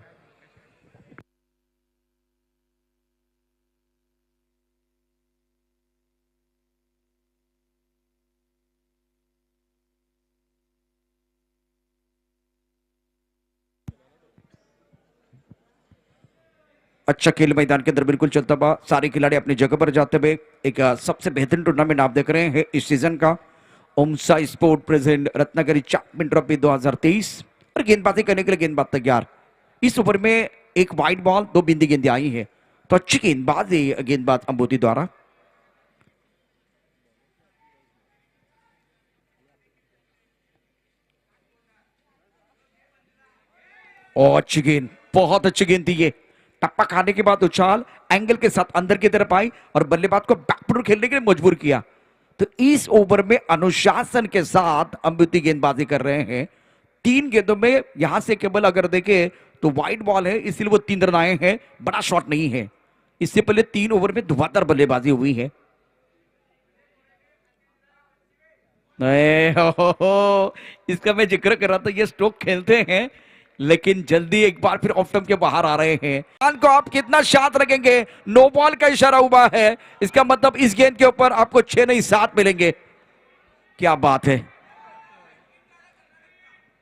अच्छा खेल मैदान के अंदर बिल्कुल चलता हुआ, सारे खिलाड़ी अपनी जगह पर जाते हुए एक सबसे बेहतरीन टूर्नामेंट आप देख रहे हैं इस सीजन का। Om Sai sport present Ratnagiri champion trophy 2023 और गेंदबाजी करने के लिए गेंदबाज तैयार। इस ओवर में एक वाइड बॉल, 2 बिंदी गेंदें आई है, तो अच्छी गेंदबाजी गेंदबाज अंबुती द्वारा। और अच्छी गेंद, बहुत अच्छी गेंद थी ये। टप्पा खाने के बाद उछाल एंगल के साथ अंदर की तरफ आई और बल्लेबाज को बैकफुट खेलने के लिए मजबूर किया। तो इस ओवर में अनुशासन के साथ अंबुती गेंदबाजी कर रहे हैं। 3 गेंदों में यहां से केवल अगर देखे तो वाइड बॉल है, इसलिए वो 3 रन आए हैं, बड़ा शॉट नहीं है। इससे पहले 3 ओवर में धुआंधार बल्लेबाजी हुई है। इसका मैं जिक्र कर रहा था, ये स्ट्रोक खेलते हैं लेकिन जल्दी एक बार फिर ऑफ टर्म के बाहर आ रहे हैं। को आप कितना शांत रखेंगे, नो बॉल का इशारा हुआ है, इसका मतलब इस गेंद के ऊपर आपको 6 नहीं 7 मिलेंगे। क्या बात है,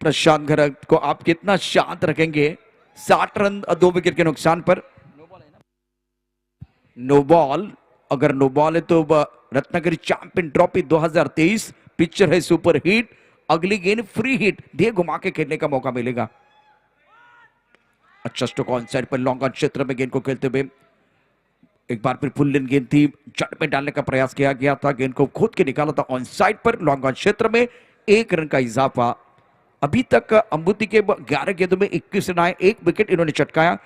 प्रशांत घरत को आप कितना शांत रखेंगे। 60 रन 2 विकेट के नुकसान पर। नो बॉल, अगर नो बॉल है तो रत्नागिरी चैंपियन ट्रॉफी 2023 पिक्चर है सुपर हिट, अगली गेंद फ्री हिट, दे घुमा के खेलने का मौका मिलेगा। अच्छा स्ट्रोक ऑन साइड पर लॉन्ग ऑन क्षेत्र में गेंद को खेलते हुए, एक बार फिर फुल लेन गेंद थी, जड़ में डालने का प्रयास किया गया था, गेंद को खोद के निकाला था ऑन साइड पर, लॉन्ग ऑन क्षेत्र में 1 रन का इजाफा। अभी तक अंबुति के 11 गेंदों में 21 रन आए, 1 विकेट इन्होंने चटकाया।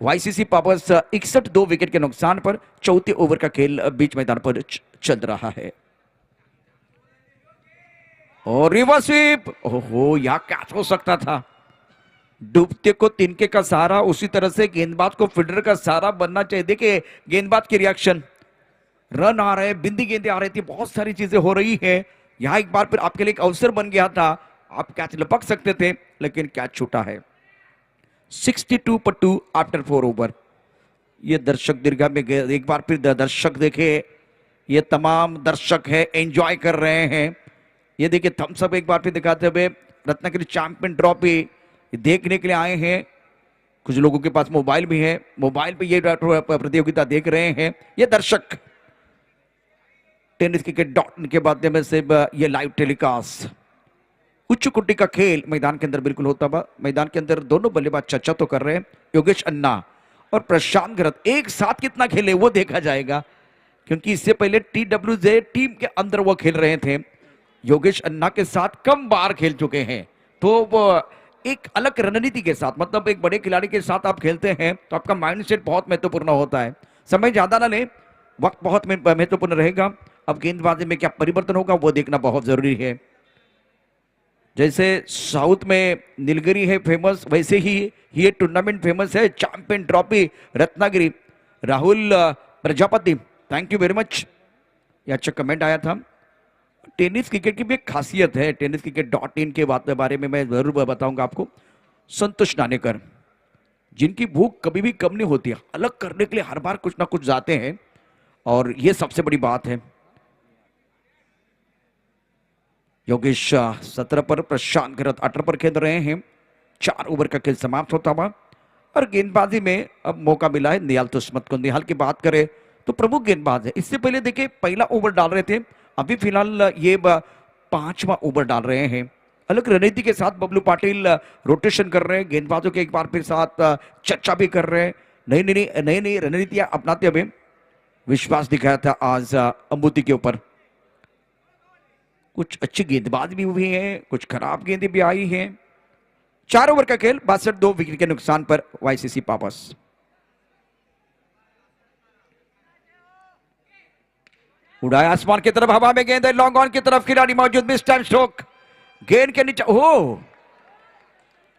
वाईसीसी पावर्स 61 2 विकेट के नुकसान पर चौथे ओवर का खेल बीच मैदान पर चल रहा है। और रिवर्स स्वीप, ओहो यहां कैच हो सकता था। डूबते को तिनके का सहारा, उसी तरह से गेंदबाज को फील्डर का सहारा बनना चाहिए। देखिए गेंदबाज की रिएक्शन, रन आ रहे, बिंदी गेंदें आ रही थी, बहुत सारी चीजें हो रही है। यहां एक बार फिर आपके लिए एक अवसर बन गया था, आप कैच लपक सकते थे, लेकिन कैच छूटा है। 62 पर 2 आफ्टर 4 ओवर। ये दर्शक दीर्घा में एक बार फिर दर्शक देखे, ये तमाम दर्शक है एंजॉय कर रहे हैं। ये देखिए थम्स अप एक बार फिर दिखाते हुए, रत्नागिरी चैंपियन ट्रॉफी देखने के लिए आए हैं। कुछ लोगों के पास मोबाइल भी है, मोबाइल पे ये प्रतियोगिता देख रहे हैं ये दर्शक। टेनिस क्रिकेट डॉट के माध्यम से ये लाइव टेलीकास्ट, उच्च कोटि का खेल मैदान के अंदर बिल्कुल होता हुआ। मैदान के अंदर दोनों बल्लेबाज चर्चा तो कर रहे हैं, योगेश अन्ना और प्रशांत गरत एक साथ कितना खेले वो देखा जाएगा, क्योंकि इससे पहले TWJ टीम के अंदर वो खेल रहे थे। योगेश अन्ना के साथ कम बार खेल चुके हैं, तो वो एक अलग रणनीति के साथ, मतलब एक बड़े खिलाड़ी के साथ आप खेलते हैं तो आपका माइंडसेट बहुत महत्वपूर्ण होता है। समय ज्यादा ना ले, वक्त बहुत महत्वपूर्ण रहेगा। अब गेंदबाजी में क्या परिवर्तन होगा वो देखना बहुत जरूरी है। जैसे साउथ में नीलगिरी है फेमस, वैसे ही ये टूर्नामेंट फेमस है, champion trophy Ratnagiri. Rahul Prajapati, thank you very much, ये अच्छा कमेंट आया था। टेनिस क्रिकेट की भी एक खासियत है, टेनिस क्रिकेट डॉट इन के बारे में मैं जरूर बताऊंगा आपको। संतोष नानेकर, जिनकी भूख कभी भी कम नहीं होती, अलग करने के लिए हर बार कुछ ना कुछ जाते हैं, और ये सबसे बड़ी बात है। योगेश 17 पर, प्रशांत गरत 18 पर खेल रहे हैं। 4 ओवर का खेल समाप्त होता हुआ, और गेंदबाजी में अब मौका मिला है निहाल तुस्मत को। निहाल की बात करें तो प्रमुख गेंदबाज है। इससे पहले देखिए पहला ओवर डाल रहे थे, अभी फिलहाल ये 5वां ओवर डाल रहे हैं। अलग रणनीति के साथ बबलू पाटिल रोटेशन कर रहे हैं, गेंदबाजों के एक बार फिर साथ चर्चा भी कर रहे हैं, नई रणनीतियां अपनाते हुए विश्वास दिखाया था आज अंबुति के ऊपर। कुछ अच्छी गेंदबाज भी हुई हैं, कुछ खराब गेंदें भी आई हैं। 4 ओवर का खेल 62 2 विकेट के नुकसान पर वाईसीसी पावर्स। उड़ाया आसमान की तरफ, हवा में गेंद है, लॉन्ग ऑन की तरफ खिलाड़ी मौजूद, मिस टाइम स्ट्रोक, गेंद के नीचे, ओह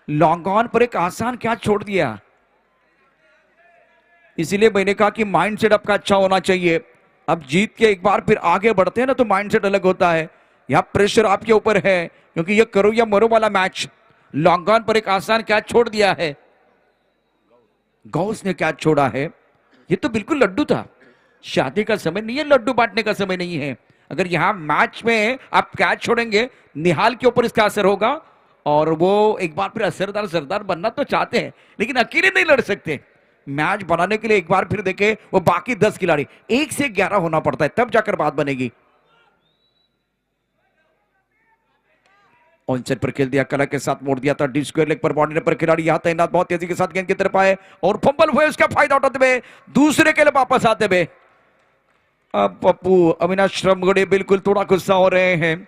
लॉन्ग ऑन पर एक आसान क्या छोड़ दिया। इसीलिए मैंने कहा कि माइंडसेट आपका अच्छा होना चाहिए। अब जीत के एक बार फिर आगे बढ़ते हैं ना, तो माइंडसेट अलग होता है। यहां प्रेशर आपके ऊपर है, क्योंकि ये करो या मरो वाला मैच। लॉन्ग ऑन पर एक आसान कैच छोड़ दिया है, गौस ने कैच छोड़ा है। ये तो बिल्कुल लड्डू था, शादी का समय नहीं है, लड्डू बांटने का समय नहीं है। अगर यहां मैच में आप कैच छोड़ेंगे, निहाल के ऊपर इसका असर होगा, और वो एक बार फिर असरदार सरदार बनना तो चाहते हैं, लेकिन अकेले नहीं लड़ सकते। मैच बनाने के लिए एक बार फिर देखे वो बाकी 10 खिलाड़ी 1 से 11 होना पड़ता है, तब जाकर बात बनेगी। ऑन साइड पर खेल दिया, कला के साथ मोड़ दिया था, डी स्क्वायर लेग पर बाउंड्री पर खिलाड़ी यहां तैनात, बहुत तेजी के साथ गेंद की तरफ आए और फंबल हुए, उसका फायदा उठाते हुए दूसरे के लिए वापस आते हुए अब पप्पू अविनाश श्रमगढ़े बिल्कुल थोड़ा गुस्सा हो रहे हैं।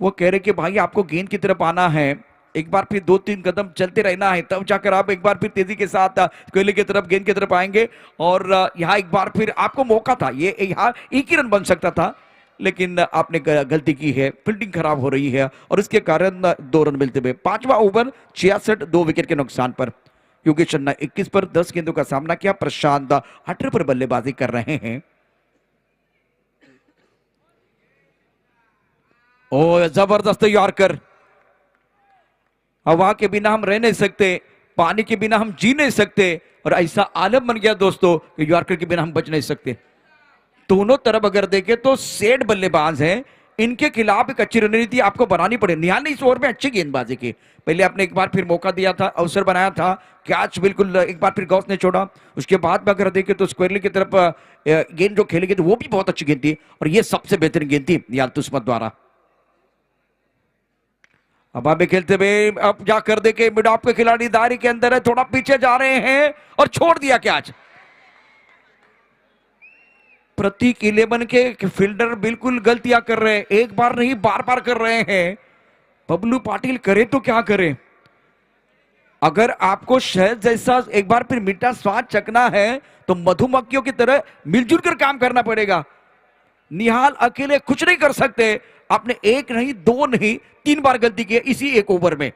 वो कह रहे कि भाई आपको गेंद की तरफ आना है, एक बार फिर 2-3 कदम चलते रहना है, तब जाकर आप एक बार फिर तेजी के साथ कोहली की तरफ गेंद की तरफ आएंगे। और यहाँ एक बार फिर आपको मौका था, ये यहाँ 1 ही रन बन सकता था, लेकिन आपने गलती की है, फील्डिंग खराब हो रही है और इसके कारण 2 रन मिलते हुए 5वां ओवर 66 2 विकेट के नुकसान पर। योगेश अन्ना 21 पर 10 गेंदों का सामना किया, प्रशांत 18 पर बल्लेबाजी कर रहे हैं। ओ जबरदस्त यॉर्कर, हवा के बिना हम रह नहीं सकते, पानी के बिना हम जी नहीं सकते, और ऐसा आलम बन गया दोस्तों कि यॉर्कर के बिना हम बच नहीं सकते। दोनों तरफ अगर देखें तो सेठ बल्लेबाज हैं, इनके खिलाफ एक अच्छी रणनीति आपको बनानी पड़े। निहाल ने इस ओवर में अच्छी गेंदबाजी की, पहले आपने एक बार फिर मौका दिया था, अवसर बनाया था, कैच बिल्कुल एक बार फिर गौस ने छोड़ा। उसके बाद में अगर देखें तो स्क्वायरली की तरफ गेंद जो खेली गई थी वो भी बहुत अच्छी गेंद थी, और ये सबसे बेहतरीन गेंद थी निहाल तुस्मत द्वारा। अब आगे खेलते हुए अब जाकर देखे मिड ऑफ के खिलाड़ी दायरे के अंदर है, थोड़ा पीछे जा रहे हैं और छोड़ दिया कैच। प्रतीक 11 के फील्डर बिल्कुल गलतियां कर रहे हैं, एक बार नहीं बार बार कर रहे हैं। बबलू पाटिल करे तो क्या करे। अगर आपको शहद जैसा एक बार फिर मीठा स्वाद चखना है तो मधुमक्खियों की तरह मिलजुल कर काम करना पड़ेगा। निहाल अकेले कुछ नहीं कर सकते। आपने एक नहीं, दो नहीं, 3 बार गलती की इसी एक ओवर में,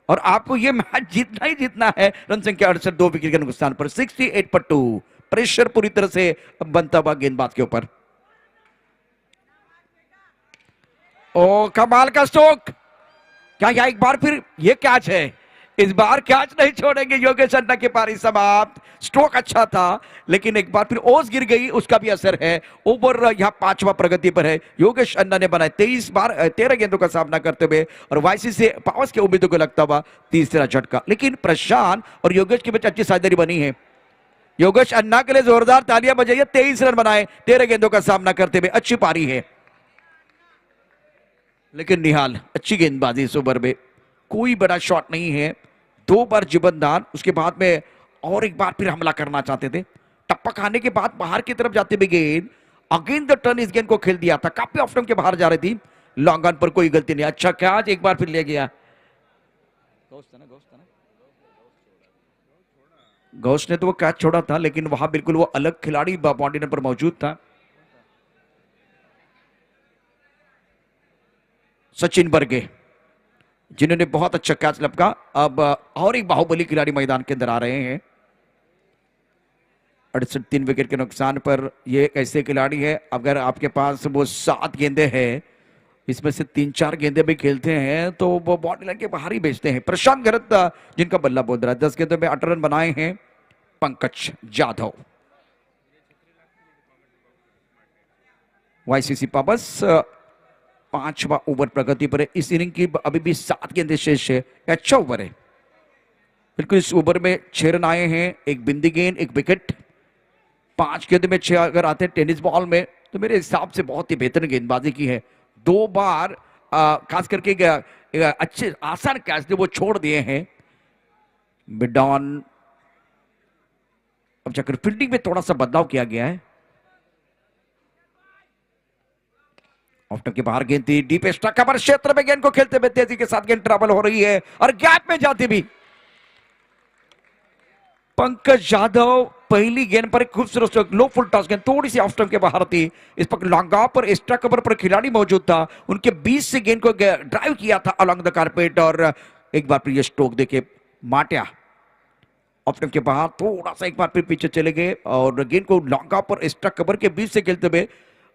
और आपको यह मैच जीतना ही जीतना है। रन संख्या 68, 2 विकेट के नुकसान पर 68 पर 2। प्रेशर पूरी तरह से बनता हुआ गेंदबाज के ऊपर। ओ कमाल का स्ट्रोक। क्या एक बार फिर ये कैच है। इस बार कैच नहीं छोड़ेंगे योगेश अन्ना की पारी समाप्त। स्ट्रोक अच्छा था लेकिन एक बार फिर ओस गिर गई, उसका भी असर है। ओवर यहां 5वां प्रगति पर है। योगेश अन्ना ने बनाए 13 गेंदों का सामना करते हुए और वाईसी से पावर्स के उम्मीदों को लगता हुआ तीसरा झटका। लेकिन प्रशांत और योगेश के बीच अच्छी साझेदारी बनी है। योगेश अन्ना के लिए जोरदार तालियां बजाइए। 23 रन बनाए 13 गेंदों का सामना करते हुए, अच्छी पारी है। लेकिन निहाल अच्छी गेंदबाजी इस ओवर में, कोई बड़ा शॉट नहीं है। 2 बार जीवनदान, उसके बाद में और एक बार फिर हमला करना चाहते थे। टप्पा खाने के बाद बाहर की तरफ जाते हुए गेंद अगेन द टर्न, इस गेंद को खेल दिया था, काफी ऑफ स्टंप के बाहर जा रही थी। लॉन्ग ऑन पर कोई गलती नहीं। अच्छा कैच एक बार फिर ले गया। घोष ने तो वो कैच छोड़ा था लेकिन वहां बिल्कुल वो अलग खिलाड़ी बाउंड्री पर मौजूद था। सचिन बर्गे जिन्होंने बहुत अच्छा कैच लपका। अब और एक बाहुबली खिलाड़ी मैदान के अंदर आ रहे हैं। 68, 3 विकेट के नुकसान पर ये एक ऐसे खिलाड़ी है, अगर आपके पास वो 7 गेंदे हैं, इसमें से 3-4 गेंदे भी खेलते हैं तो वो बॉडी लाइन के बाहर ही बेचते हैं। प्रशांत गरत जिनका बल्ला बोल रहा है, 10 गेंदों में 8 रन बनाए हैं। पंकज जाधव, वाईसीसी पावर्स 5वां ओवर प्रगति पर है। इस इनिंग की अभी भी 7 गेंदें शेष है। अच्छा ओवर है बिल्कुल। इस ओवर में 6 रन आए हैं, एक बिंदी गेंद, एक विकेट। 5 गेंद में 6 अगर आते हैं टेनिस बॉल में तो मेरे हिसाब से बहुत ही बेहतरीन गेंदबाजी की है। 2 बार खास करके अच्छे आसान कैच थे वो छोड़ दिए हैं। मिड ऑन, अब जाकर फील्डिंग में थोड़ा सा बदलाव किया गया है। ऑफ के बाहर गेंद थी, डीप स्ट्राइक कवर क्षेत्र में गेंद को खेलते हुए तेजी के साथ गेंद ट्रैवल हो रही है और गैप में जाती भी। पंकज यादव पहली गेंद पर एक खूबसूरत लो फुल टॉस गेंद थोड़ी सी ऑफ स्टंप के बाहर थी। इस पर लॉन्ग ऑफ पर एक्स्ट्रा कवर पर खिलाड़ी मौजूद था, उनके बीच से गेंद को ड्राइव किया था अलॉन्ग द कारपेट और एक बार फिर ये स्ट्रोक देके माटिया ऑफ स्टंप के बाहर थोड़ा सा एक बार फिर पीछे चले गए और गेंद को लॉन्ग ऑफ पर एक्स्ट्रा कवर के बीच से खेलते हुए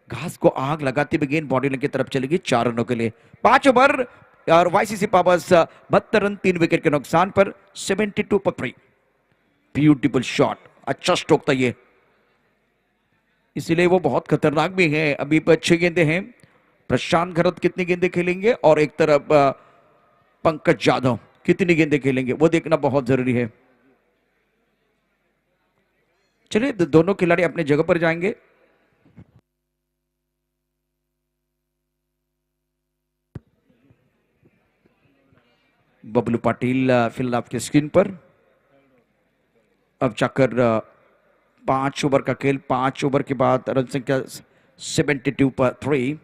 घास को आग लगाती हुई गेंद बॉडी लाइन की तरफ चलेगी 4 रनों के लिए। 5 ओवर और वाईसीसी पावर्स 72 रन 3 विकेट के नुकसान पर 72 पर 3। ब्यूटीफुल शॉट, अच्छा स्ट्रोक था ये, इसलिए वो बहुत खतरनाक भी है। अभी 6 गेंदे हैं। प्रशांत गरत कितनी गेंदे खेलेंगे और एक तरफ पंकज यादव कितनी गेंदे खेलेंगे वो देखना बहुत जरूरी है। चलिए दोनों खिलाड़ी अपनी जगह पर जाएंगे। बबलू पाटिल फिलहाल आपके स्क्रीन पर। अब जाकर 5 ओवर का खेल, 5 ओवर के बाद रन संख्या 72 पर 3।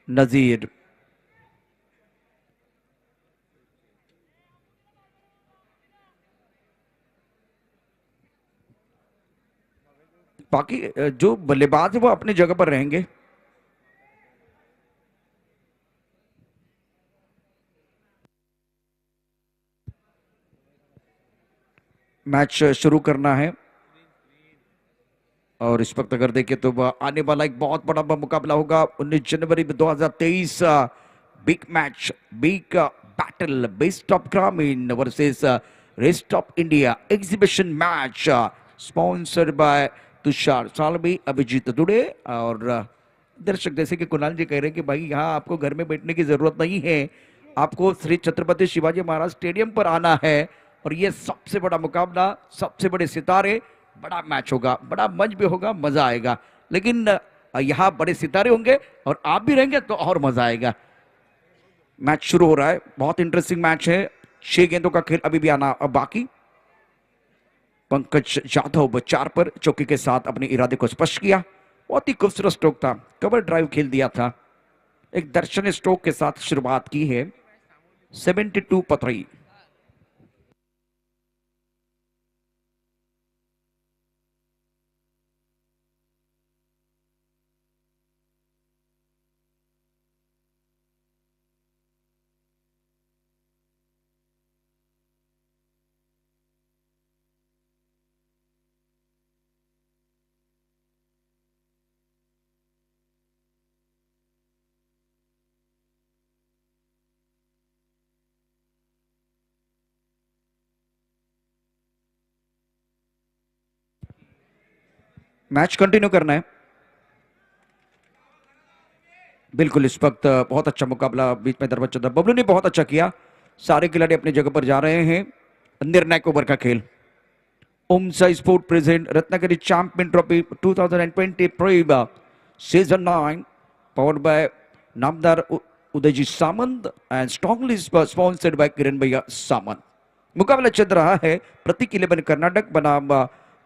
नजीर, बाकी जो बल्लेबाज है वो अपनी जगह पर रहेंगे। मैच शुरू करना है और इस वक्त अगर देखें तो आने वाला एक बहुत बड़ा मुकाबला होगा 19 जनवरी 2023। Big match, big battle, best of ग्रामीण versus rest of India exhibition match, sponsored by Tushar Salvi, Abhijeet Dudhe और दर्शक जैसे कि कुणाल जी कह रहे हैं कि भाई यहाँ आपको घर में बैठने की जरूरत नहीं है, आपको श्री छत्रपति शिवाजी महाराज स्टेडियम पर आना है और ये सबसे बड़ा मुकाबला, सबसे बड़े सितारे, बड़ा मैच होगा, बड़ा मंच भी होगा, मजा आएगा। लेकिन यहाँ बड़े सितारे होंगे और आप भी रहेंगे तो और मजा आएगा। मैच शुरू हो रहा है, बहुत इंटरेस्टिंग मैच है। 6 गेंदों का खेल अभी भी आना बाकी। पंकज जाधव 4 पर चौकी के साथ अपने इरादे को स्पष्ट किया। बहुत ही खूबसूरत स्ट्रोक था, कवर ड्राइव खेल दिया था। एक दर्शनीय स्ट्रोक के साथ शुरुआत की है 72 पर 3। मैच कंटिन्यू करना है। बिल्कुल इस वक्त बहुत अच्छा मुकाबला बीच में दरबा चौदह। बबलू ने बहुत अच्छा किया। सारे खिलाड़ी अपनी जगह पर जा रहे हैं। निर्णायक ओवर का खेल। Om Sai sport present Ratnagiri champion trophy 2020 season 9 powered by नामदार Udayji Samant and strongly sponsored by Kiran भैया सामंत। मुकाबला चल रहा है प्रतीक 11 कर्नाटक बनाम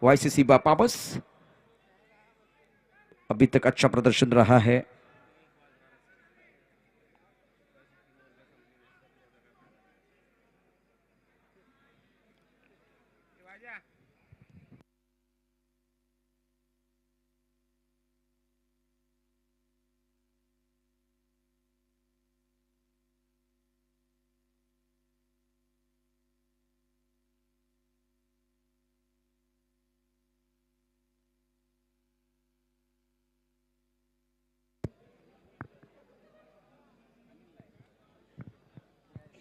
वाईसीसी बापाबस। अभी तक अच्छा प्रदर्शन रहा है।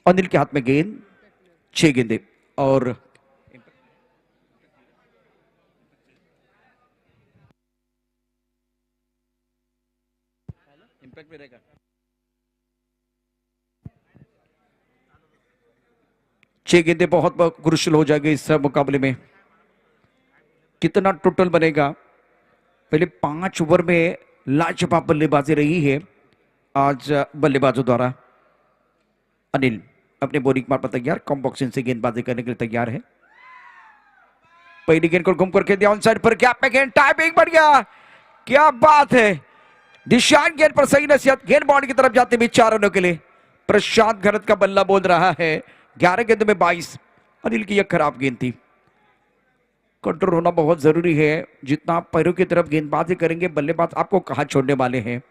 अनिल के हाथ में गेंद, 6 गेंदे और इंपैक्ट में रहेगा। 6 गेंदे बहुत क्रुशियल हो जाएगी इस मुकाबले में। कितना टोटल बनेगा? पहले 5 ओवर में लाजवाब बल्लेबाजी रही है आज बल्लेबाजों द्वारा। अनिल अपने बोरिंग मार पर तैयार, कम बॉक्सिंग से गेंदबाजी करने के लिए तैयार है। पहली गेंद को घूम करके दिया ऑन साइड पर, गैप में गेंद, टाइमिंग बढ़ गया। क्या बात है, निशान गेंद पर सही नसीहत, गेंद बाउंड्री की तरफ जाते भी 4 रनों के लिए। प्रशांत घरत का बल्ला बोल रहा है 11 गेंद में 22। अनिल की यह खराब गेंद थी। कंट्रोल होना बहुत जरूरी है। जितना आप पैरों की तरफ गेंदबाजी करेंगे, बल्लेबाज आपको कहां छोड़ने वाले हैं।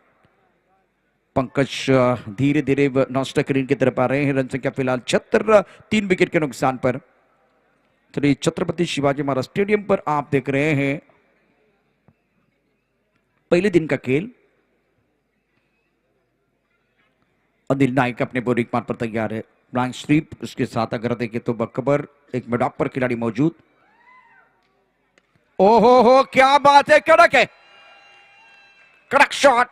पंकज धीरे धीरे नॉन स्ट्राइक की तरफ आ रहे हैं। रन संख्या फिलहाल 76, 3 विकेट के नुकसान पर। श्री छत्रपति शिवाजी महाराज स्टेडियम पर आप देख रहे हैं पहले दिन का खेल। अनिल नाइक अपने बोरिंग मार पर तैयार है। ब्लैंक स्वीप, उसके साथ अगर देखें तो बकबर एक मिडॉप पर खिलाड़ी मौजूद। ओहो क्या बात है, कड़क है, कड़क शॉट।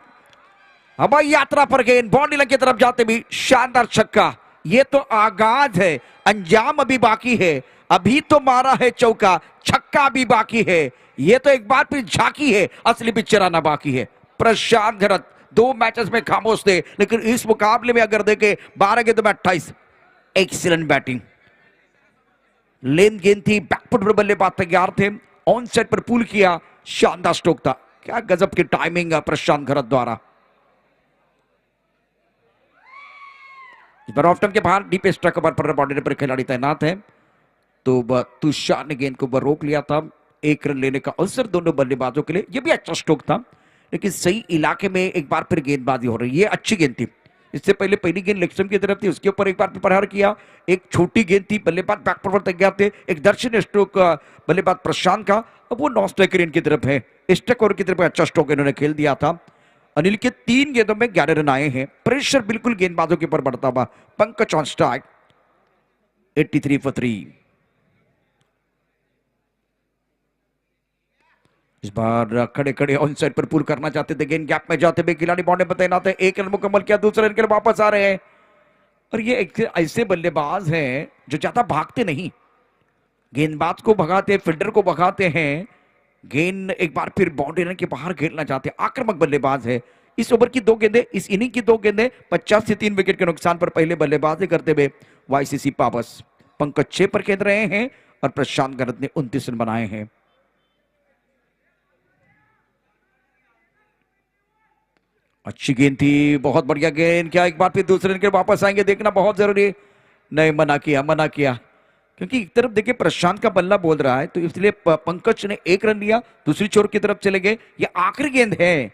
हवाई यात्रा पर गेंद बाउंड्री लाइन की तरफ जाते भी शानदार छक्का। ये तो आगाज है, अंजाम अभी बाकी है। अभी तो मारा है चौका, छक्का भी बाकी है। ये तो एक बार फिर झांकी है, असली पिक्चर आना बाकी है। प्रशांत घरत 2 मैचेस में खामोश थे, लेकिन इस मुकाबले में अगर देखे 12 गेंदों में 28। एक्सीलेंट बैटिंग, लेन गेंद थी, बैकफुट पर बल्लेबाज तैयार थे, ऑन साइड पर पुल किया, शानदार स्ट्रोक था। क्या गजब की टाइमिंग है प्रशांत घरत द्वारा। ऑफ टर्न के बाहर डीप स्ट्राइक कवर पर बाउंड्री पर खिलाड़ी तैनात है, तो तुषार ने गेंद को रोक लिया था। 1 रन लेने का अवसर दोनों बल्लेबाजों के लिए। यह भी अच्छा स्ट्रोक था, लेकिन सही इलाके में एक बार फिर गेंदबाजी हो रही है। ये अच्छी गेंद थी। इससे पहले पहली गेंद लेग की तरफ थी, उसके ऊपर एक बार फिर प्रहार किया। एक छोटी गेंद थी, बल्लेबाज बैक पर तैयार थे। एक दर्शनीय स्ट्रोक बल्लेबाज प्रशांत का, अब वो नॉन स्ट्राइकर की तरफ है। स्ट्राइक ओवर की तरफ अच्छा स्ट्रोक इन्होंने खेल दिया था। अनिल के 3 गेंदों में 11 रन आए हैं। प्रेशर बिल्कुल गेंदबाजों के ऊपर बढ़ता हुआ। Pankaj on strike, 83 for 3। इस बार खड़े खड़े ऑन साइड पर पुल करना चाहते थे, गेंद गैप में जाते हुए खिलाड़ी बॉन्डे पर तैनात है। एक रन मुकम्मल किया, दूसरे रन के लिए वापस आ रहे हैं। और ये एक ऐसे बल्लेबाज हैं जो ज्यादा भागते नहीं, गेंदबाज को भगाते, फील्डर को भगाते हैं, गेंद एक बार फिर बाउंड्री लाइन के बाहर खेलना चाहते हैं। आक्रामक बल्लेबाज है। इस ओवर की दो गेंदें, इस इनिंग की दो गेंदें 50 से 3 विकेट के नुकसान पर पहले बल्लेबाजी करते हुए वाईसीसी पावर्स। पंकज 6 पर खेल रहे हैं और प्रशांत गरत ने 29 रन बनाए हैं। अच्छी गेंद थी, बहुत बढ़िया गेंद। क्या एक बार फिर दूसरे रन के वापस आएंगे, देखना बहुत जरूरी। नहीं, मना किया, मना किया, क्योंकि एक तरफ देखिए प्रशांत का बल्ला बोल रहा है, तो इसलिए पंकज ने एक रन लिया, दूसरी छोर की तरफ चले गए। ये आखिरी गेंद है।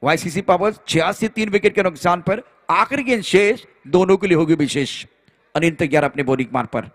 वाईसीसी पावर्स 86 3 विकेट के नुकसान पर आखिरी गेंद शेष, दोनों के लिए होगी विशेष। अनिल तैयार अपने बॉलिंग मार्ग पर।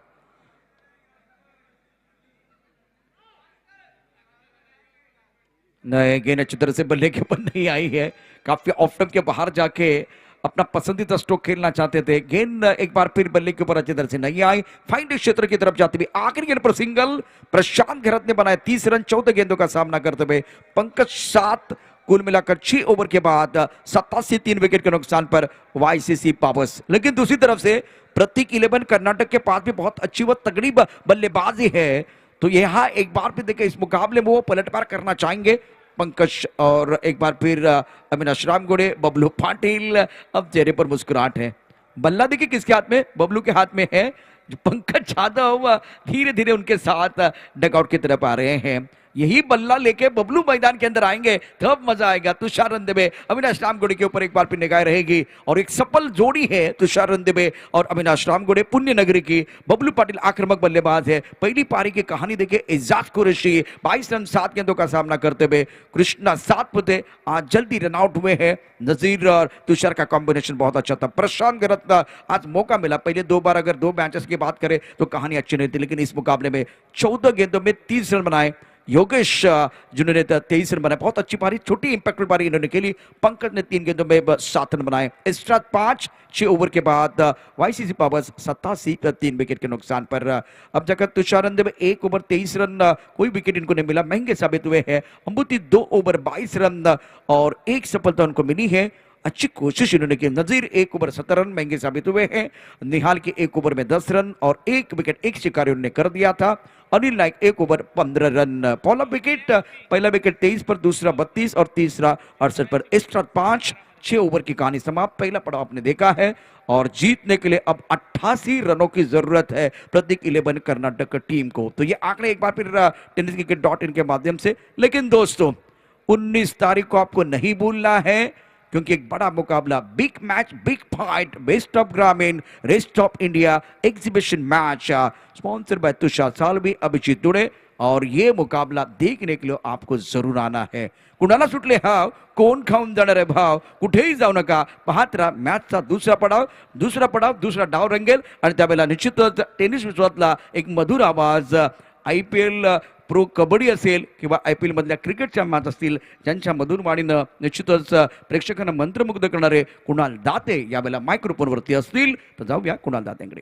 नए गेंद अच्छी तरह से बल्ले के ऊपर नहीं आई है, काफी ऑफ स्टंप के बाहर जाके अपना पसंदीदा स्ट्रोक खेलना चाहते थे। गेंद एक बार फिर बल्ले के ऊपर अच्छी तरह से नहीं आई, फाइंड क्षेत्र की तरफ जाती हुई आखिरी गेंद पर सिंगल। प्रशांत गहरत ने बनाए 30 रन 14 गेंदों का सामना करते हुए। पंकज 7, कुल मिलाकर 6 ओवर के बाद 87 3 विकेट के नुकसान पर वाईसीसी पावर्स। लेकिन दूसरी तरफ से प्रतीक 11 कर्नाटक के पास भी बहुत अच्छी व तगड़ी बल्लेबाजी है, तो यहां एक बार फिर देखिए इस मुकाबले में वो पलटवार करना चाहेंगे पंकज। और एक बार फिर अविनाश रामगुड़े, बबलू पाटिल, अब चेहरे पर मुस्कुराहट है। बल्ला देखिए किसके हाथ में, बबलू के हाथ में है। जो पंकज यादव धीरे धीरे उनके साथ डगआउट की तरफ आ रहे हैं। यही बल्ला लेके बबलू मैदान के अंदर आएंगे तब मजा आएगा। तुषार रंदेवे, अविनाश रामगुड़े के ऊपर एक बार फिर निगाह रहेगी और एक सफल जोड़ी है तुषार रंदेवे और अविनाश रामगुड़े, पुण्य नगरी की। बबलू पाटिल आक्रामक बल्लेबाज है। पहली पारी की कहानी देखिए, एजाज कुरैशी 22 रन 7 गेंदों का सामना करते हुए। कृष्णा 7 पे आज जल्दी रन आउट हुए हैं। नजीर और तुषार का कॉम्बिनेशन बहुत अच्छा था। प्रशांत गरत आज मौका मिला, पहले 2 बार अगर 2 मैचेस की बात करें तो कहानी अच्छी नहीं थी, लेकिन इस मुकाबले में 14 गेंदों में 30 रन बनाए। योगेश जिन्होंने 23 रन बनाए, बहुत अच्छी पारी, छोटी इंपैक्टफुल पारी इन्होंने खेली। पंकज ने 3 गेंदों में 7 रन बनाए। एक्स्ट्रा 5 6 ओवर के बाद वाईसीसी पावर्स 87 3 विकेट के नुकसान पर। अब जाकर तुषार में 1 ओवर 23 रन, कोई विकेट इनको नहीं मिला, महंगे साबित हुए हैं। अंबुति 2 ओवर 22 रन और 1 सफलता उनको मिली है। अच्छी कोशिश इन्होंने की। नजीर 1 ओवर 17 रन, महंगे साबित हुए हैं। निहाल के 1 ओवर में 10 रन और 1 विकेट, 1 शिकारी उन्होंने कर दिया था। अनिल नायक 1 ओवर 15 रन, पहला विकेट, पहला विकेट 23 पर, दूसरा 32 और तीसरा 68 पर। एक्स्ट्रा 5 6 ओवर की कहानी समाप्त। पहला पड़ाव आपने देखा है और जीतने के लिए अब 88 रनों की जरूरत है प्रतीक 11 कर्नाटक टीम को। तो ये आंकड़े एक बार फिर टेनिस क्रिकेट .in के माध्यम से। लेकिन दोस्तों 19 तारीख को आपको नहीं भूलना है, क्योंकि एक बड़ा मुकाबला, big match, big fight, best of ग्रामीण, rest of India exhibition match, sponsor by Tushar Salvi, Abhijeet Dudhe. और ये मुकाबला देखने के लिए आपको जरूर आना है। कुणाला सुटले हाव, कोण खाऊन जाणार आहे भाव, कुठेही जाऊ नका, पाहत राहा मॅचचा दुसरा डाव रंगेल आणि त्यावेळेला निश्चितच टेनिस विश्वातला एक मधुर आवाज, IPL प्रो कबड्डी असेल किंवा IPL मधल्या क्रिकेटच्या मॅच असतील, ज्यांच्या मधुर वाणीनं निश्चितच प्रेक्षकांना मंत्रमुग्ध करणारे कुणाल दाते यावेळेला मायक्रोफोनवरती असतील। तर जाऊया कुणाल दातेंकडे।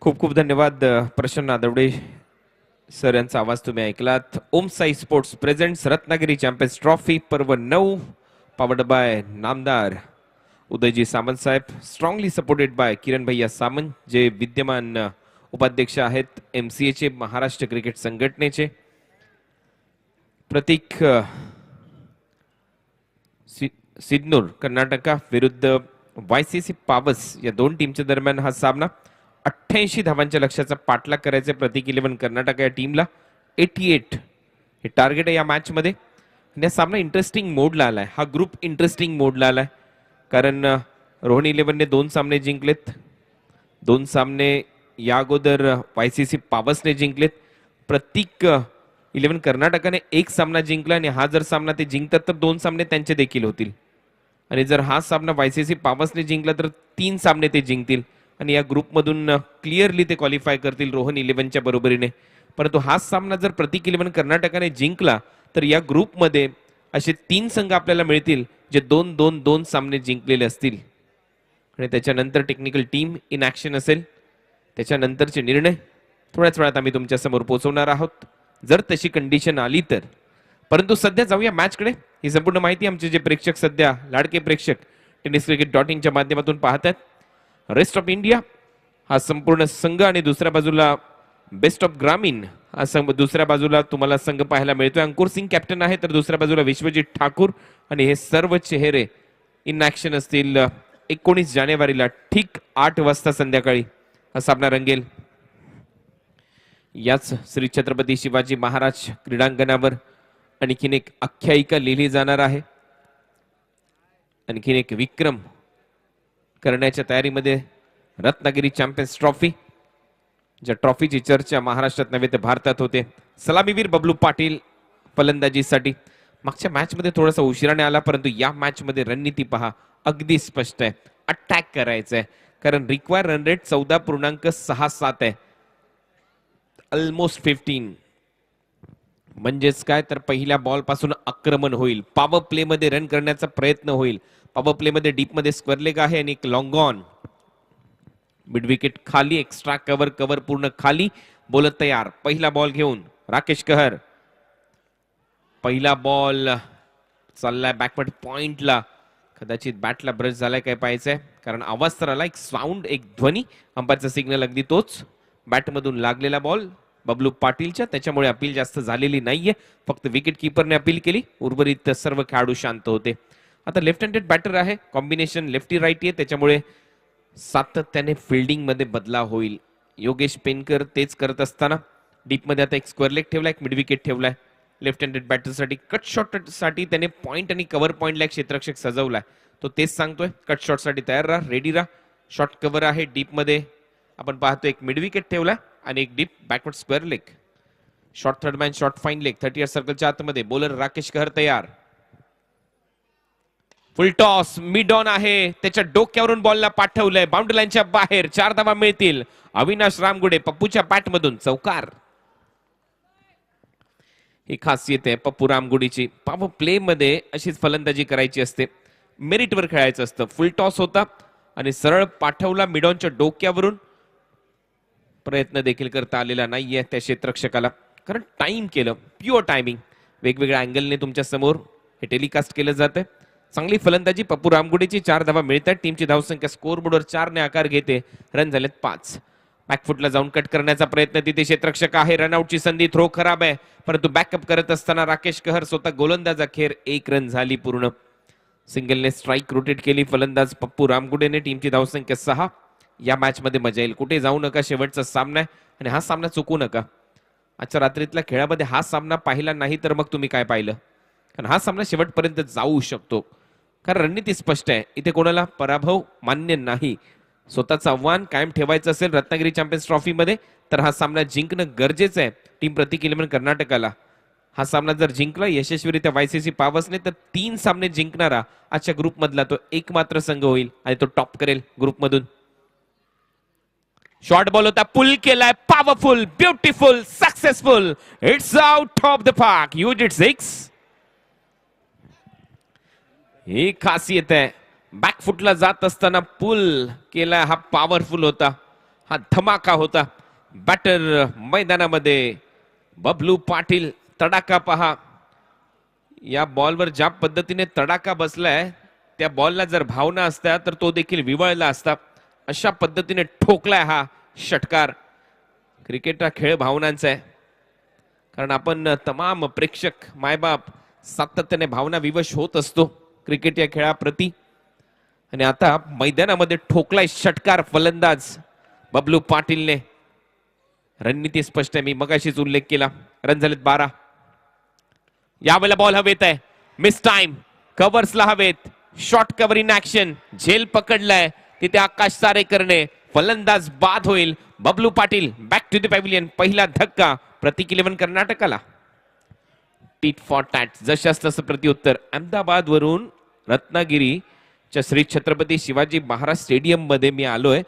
खूप खूप धन्यवाद प्रसन्न नादवडे सर यांचा आवाज तुम्ही ऐकलात. Om Sai sports presents Ratnagiri champions trophy पर्व 9 पावर्ड बाय नामदार उदयजी सामंत साहेब, स्ट्रॉंगली सपोर्टेड बाय किरण भैया सामंत, जे विद्यमान उपाध्यक्ष आहेत MCA चे, महाराष्ट्र क्रिकेट संघटनेचे. प्रतीक सिद्नूर कर्नाटका विरुद्ध YCC पावस या दोन टीमच्या दरम्यान हा सामना. 88 धावांच्या लक्ष्याचा पाठलाग करायचे प्रतीक 11 कर्नाटका या टीमला. 88 हे टार्गेट आहे या मॅच मध्ये. या सामना इंटरेस्टिंग मोडला आलाय, हा ग्रुप इंटरेस्टिंग मोडला आलाय, कारण रोहन 11ने 2 सामने जिंकलेत. 2 सामने या अगोदर YCC पावसने जिंकलेत. प्रतीक 11 कर्नाटकाने 1 सामना जिंकला आणि हा जर सामना ते जिंकतात तर 2 सामने त्यांचे देखील होतील. आणि जर हा सामना YCC पावसने जिंकला तर 3 सामने ते जिंकतील आणि या ग्रुपमधून क्लिअरली ते क्वालिफाय करतील रोहन 11च्या बरोबरीने. परंतु हा सामना जर प्रतीक 11 कर्नाटकाने जिंकला तर या ग्रुपमध्ये असे 3 संघ आपल्याला मिळतील जे 2-2-2 सामने जिंकलेले असतील. आणि त्याच्यानंतर टेक्निकल टीम इन ऍक्शन असेल. त्याच्यानंतरचे निर्णय थोड्याच वेळात आम्ही तुमच्या समोर पोहोचवणार आहोत, जर तशी कंडिशन आली तर. परंतु सध्या जाऊया मॅचकडे. ही संपूर्ण माहिती आमचे जे प्रेक्षक, सध्या लाडके प्रेक्षक tenniscricket.in च्या माध्यमातून पाहतात. रेस्ट ऑफ इंडिया हा संपूर्ण संघ आणि दुसऱ्या बाजूला बेस्ट ऑफ ग्रामीण हा संघ, दुसऱ्या बाजूला तुम्हाला संघ पाहायला मिळतोय. अंकुर सिंग कॅप्टन आहे, तर दुसऱ्या बाजूला विश्वजित ठाकूर. आणि हे सर्व चेहरे इन ऍक्शन असतील 19 जानेवारीला ठीक 8 वाजता संध्याकाळी हा सामना रंगेल. याच श्री छत्रपती शिवाजी महाराज क्रीडांगणावर आणखीन एक आख्यायिका लिहिली जाणार आहे. आणखीन एक विक्रम करण्याच्या तयारीमध्ये रत्नागिरी चॅम्पियन्स ट्रॉफी, ज्या ट्रॉफीची चर्चा महाराष्ट्रात नव्हे तर भारतात होते. सलामीवीर बबलू पाटील फलंदाजीसाठी. मागच्या मॅच मध्ये थोडासा उशिराने आला, परंतु या मॅच मध्ये रणनीती पहा, अगदी स्पष्ट आहे. अटॅक करायचं आहे, कारण रिक्वायर रन रेट 14.67 आहे, ऑलमोस्ट 15. म्हणजेच काय तर पहिल्या बॉल पासून आक्रमण होईल, पॉवर प्ले मध्ये रन करण्याचा प्रयत्न होईल. पॉवर प्ले मध्ये डीप मध्ये स्क्वेअर लेग आहे आणि एक लॉंग ऑन. मिड विकेट खाली, एक्स्ट्रा कव्हर, कव्हर पूर्ण खाली. बोलत तयार, पहिला बॉल घेऊन राकेश कहर. पहिला बॉल चाललाय बॅकवर्ड पॉइंटला. कदाचित बॅटला ब्रश झालाय काय पाहायचंय, कारण आवाज तर आला, एक साऊंड, एक ध्वनी, अंपायरचा सिग्नल अगदी तोच. बॅटमधून लागलेला बॉल बबलू पाटीलच्या, त्याच्यामुळे अपील जास्त झालेली नाहीये. फक्त विकेट किपरने अपील केली, उर्वरित सर्व खेळाडू शांत होते. आता लेफ्ट हँडेड बॅटर आहे, कॉम्बिनेशन लेफ्टी राईटी आहे, त्याच्यामुळे सातत्याने फिल्डिंग मध्ये बदलाव होईल. योगेश पेनकर तेच करत असताना डीप मध्ये आता एक स्क्वेअर लेग ठेवलाय, एक मिड विकेट ठेवलाय. लेफ्ट हँडेड बॅटर साठी कट शॉट साठी त्याने पॉइंट आणि कव्हर पॉइंटला एक क्षेत्ररक्षक सजवलाय, तो तेच सांगतोय कट शॉट साठी तयार राहा, रेडी राहा. शॉर्ट कव्हर आहे, डीप मध्ये आपण पाहतो एक मिड विकेट ठेवलाय आणि एक deep backward square leg. Short third man, short fine leg 30 सर्कलच्या आतमध्ये. बॉलर राकेश कहर तयार. फुल टॉस, मिड ऑन आहे, त्याच्या डोक्यावरून बॉलला पाठवलंय बाउंड्री लाईनच्या बाहेर. 4 धावा मिळतील. अविनाश रामगुडे पप्पूच्या बॅट मधून चौकार. ही खासियत आहे पप्पू रामगुडीची, पॉवर प्ले मध्ये अशीच फलंदाजी करायची असते, मेरिटवर खेळायचं असतं. फुल टॉस होता आणि सरळ पाठवला मिड ऑनच्या डोक्यावरून. प्रयत्न देखील करता आलेला नाहीये त्या क्षेत्ररक्षकाला, कारण टाइम केलं, प्युअर टायमिंग. वेगवेगळ्या अँगलने तुमच्या समोर हे टेलिकास्ट केलं जातंय. चांगली फलंदाजी पप्पू रामगुडेची. 4 धावा मिळतात. टीमची धावसंख्या स्कोर बोर्डवर 4 ने आकार घेते. रन झालेत 5. बॅकफुटला जाऊन कट करण्याचा प्रयत्न, तिथे क्षेत्ररक्षक आहे. रनआउटची संधी, थ्रो खराब आहे, परंतु बॅकअप करत असताना राकेश कहर स्वतः गोलंदाज. अखेर 1 रन झाली पूर्ण. सिंगलने स्ट्राईक रोटेट केली फलंदाज पप्पू रामगुडेने. टीमची धावसंख्या 6. या मॅच मध्ये मजा येईल, कुठे जाऊ नका, शेवटचा सामना आहे आणि हा सामना चुकू नका. आजच्या रात्रीतल्या खेळामध्ये हा सामना पाहिला नाही तर मग तुम्ही काय पाहिलं, कारण हा सामना शेवटपर्यंत जाऊ शकतो. कारण रणनीती स्पष्ट आहे, इथे कोणाला पराभव मान्य नाही. स्वतःचं आव्हान कायम ठेवायचं असेल रत्नागिरी चॅम्पियन्स ट्रॉफी मध्ये तर हा सामना जिंकणं गरजेचं आहे टीम प्रतीक 11 कर्नाटकाला. हा सामना जर जिंकला यशस्वीरित्या YCC पावसने तर 3 सामने जिंकणारा आजच्या ग्रुप मधला तो एकमात्र संघ होईल आणि तो टॉप करेल ग्रुप मधून. शॉर्ट बॉल होता, पुल केलाय, powerful, beautiful, successful. It's out of the park. You did 6. ही खासियत आहे, बॅकफुटला जात असताना पुल केलाय, हा पॉवरफुल होता. हा धमाका होता. बॅटर मैदानामध्ये बबलू पाटील. तडाखा पहा, या बॉलवर ज्या पद्धतीने तडाखा बसलाय त्या बॉलला जर भावना असत्या तर तो देखील विवळला असता. अशा पद्धतीने ठोकलाय हा षटकार. क्रिकेट हा खेळ भावनांचा आहे, कारण आपण तमाम प्रेक्षक मायबाप सातत्याने भावना विवश होत असतो क्रिकेट या खेळाप्रती. आणि आता मैदानामध्ये ठोकलाय षटकार फलंदाज बबलू पाटीलने. रणनीती स्पष्ट आहे, मी मगाशीच उल्लेख केला. रन झालेत 12. यावेळेला बॉल हवेत आहे. Miss time. कव्हर्सला हवेत. Short cover in action. झेल पकडलाय तिथे आकाश सारेकरने. फलंदाज बाद होईल. Bablu Patil back to the pavilion. पहिला धक्का प्रतीक 11 कर्नाटकाला. टीट फॉर टॅट, जशास तसं प्रत्युत्तर. अहमदाबाद वरून रत्नागिरीच्या श्री छत्रपती शिवाजी महाराज स्टेडियम मध्ये मी आलोय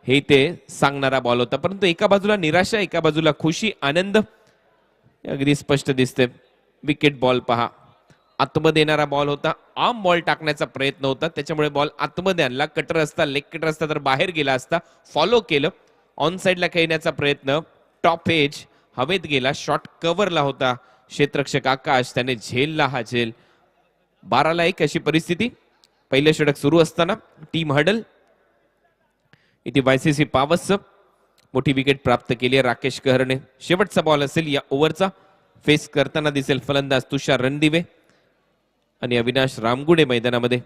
हे ते सांगणारा बॉल होता. परंतु एका बाजूला निराशा, एका बाजूला खुशी, आनंद अगदी स्पष्ट दिसते. विकेट बॉल पहा, आतमध्ये येणारा बॉल होता. आर्म बॉल टाकण्याचा प्रयत्न होता, त्याच्यामुळे बॉल आतमध्ये आणला. कटर असता, लेग कटर असता तर बाहेर गेला असता. फॉलो केलं. ऑन साइडला खेळण्याचा प्रयत्न. टॉप एज हवेत गेला. शॉट कव्हरला होता क्षेत्ररक्षक आकाश. त्याने झेलला हा झेल. 12-1 अशी परिस्थिती. पहिले षटक सुरू असताना टीम हडल. इथे YCC पावस मोठी विकेट प्राप्त केली आहे राकेश कहरने. शेवटचा बॉल असेल या ओव्हरचा. फेस करताना दिसेल फलंदाज तुषार रणदिवे आणि अविनाश रामगुडे मैदानामध्ये.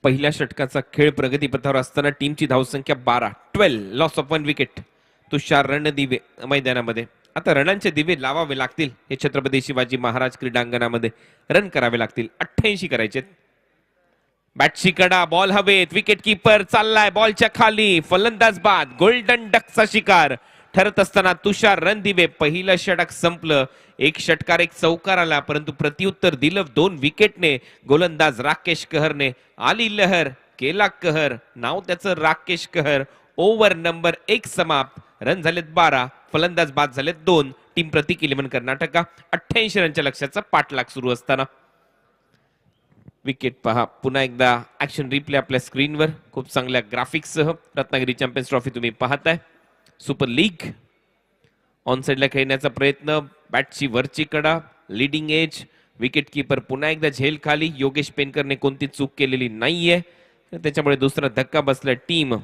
पहिल्या षटकाचा खेळ प्रगतीपथावर असताना टीमची धावसंख्या 12. Loss of 1 wicket. Tushar Ranadive मैदानामध्ये. आता रनांचे दिवे लावावे लागतील हे छत्रपती शिवाजी महाराज क्रीडांगणामध्ये. रन करावे लागतील. 88 करायचे. बॅटची कडा. बॉल हवेत. विकेट कीपर चाललाय बॉलच्या खाली. फलंदाज बाद. गोल्डन डकचा शिकार ठरत असताना तुषार रणदिवे. पहिलं षटक संपलं. एक षटकार एक चौकार आला, परंतु प्रत्युत्तर दिलं 2 विकेटने गोलंदाज राकेश कहरने. आली लहर, केला कहर. नाव त्याचं राकेश कहर. ओव्हर नंबर 1 समाप्त. रन झालेत 12. फलंदाज बाद झालेत 2. टीम प्रतीक 11 कर्नाटका. 88 रनच्या लक्ष्याचा पाठलाग सुरू असताना विकेट पहा. पुन्हा एकदा ऍक्शन रिप्ले आपल्या स्क्रीनवर खूप चांगल्या ग्राफिक्स सह. रत्नागिरी चॅम्पियन्स ट्रॉफी तुम्ही पाहताय. Super league. ऑन साइडला खेळण्याचा प्रयत्न. बॅटची वरची कडा. Leading edge. विकेट कीपर पुन्हा एकदा झेल खाली. योगेश पेनकरने कोणती चूक केलेली नाहीये, त्याच्यामुळे दुसरा धक्का बसला टीम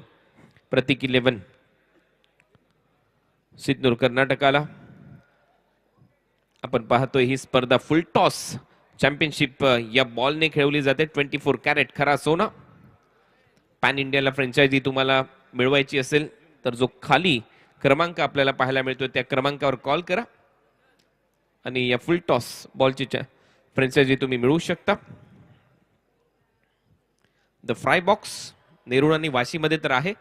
प्रतीक 11 सिद्धूर कर्नाटकाला. आपण पाहतोय ही स्पर्धा फुल टॉस चॅम्पियनशिप या बॉलने खेळवली जाते. 24 कॅरेट खरा सोना. पॅन इंडियाला फ्रँचायझी तुम्हाला मिळवायची असेल तर जो खाली क्रमांक आपल्याला पाहायला मिळतोय त्या क्रमांकावर कॉल करा आणि या फुल टॉस बॉलची फ्रँचायझी तुम्ही मिळवू शकता. द फ्राय बॉक्स नेरुळ आणि वाशीमध्ये तर आहे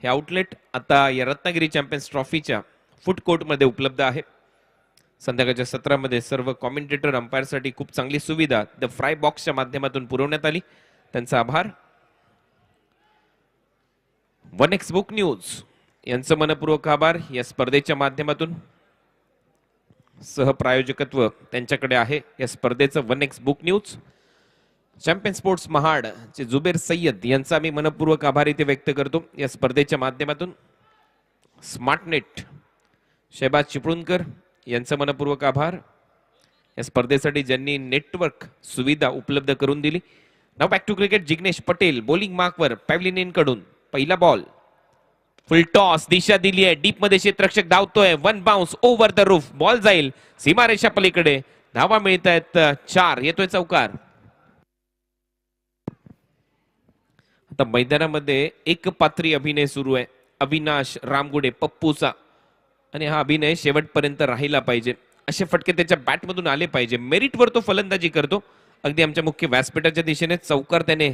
हे आउटलेट. आता या रत्नागिरी चॅम्पियन्स ट्रॉफीच्या फूड कोर्टमध्ये उपलब्ध आहे. संध्याकाळच्या सत्रामध्ये सर्व कॉमेंटेटर अंपायरसाठी खूप चांगली सुविधा द फ्राय बॉक्सच्या माध्यमातून पुरवण्यात आली. त्यांचा आभार. 1x बुक न्यूज यांचं मनपूर्वक आभार. या स्पर्धेच्या माध्यमातून सहप्रायोजकत्व त्यांच्याकडे आहे या स्पर्धेचं 1x book news. Champion sports Mahad चे जुबेर सय्यद यांचा मी मनपूर्वक आभार इथे व्यक्त करतो या स्पर्धेच्या माध्यमातून. स्मार्टनेट शहबाज चिपळूणकर यांचं मनपूर्वक आभार या स्पर्धेसाठी ज्यांनी नेटवर्क सुविधा उपलब्ध करून दिली. नाव back to cricket. Jignesh Patel bowling मार्कवर पॅव्हलियन कडून. पहिला बॉल. Full toss. दिशा दिली आहे. डीप मध्ये क्षेत्ररक्षक धावतोय. 1 bounce over the roof. Ball जाईल सीमारेषा पलीकडे. धावा मिळत आहेत 4. येतोय चौकार. आता मैदानामध्ये एक पात्री अभिनय सुरू आहे. अविनाश रामगुडे पप्पूचा. आणि हा अभिनय शेवटपर्यंत राहिला पाहिजे. असे फटके त्याच्या बॅटमधून आले पाहिजे. मेरिटवर तो फलंदाजी करतो. अगदी आमच्या मुख्य व्यासपीठाच्या दिशेने चौकार त्याने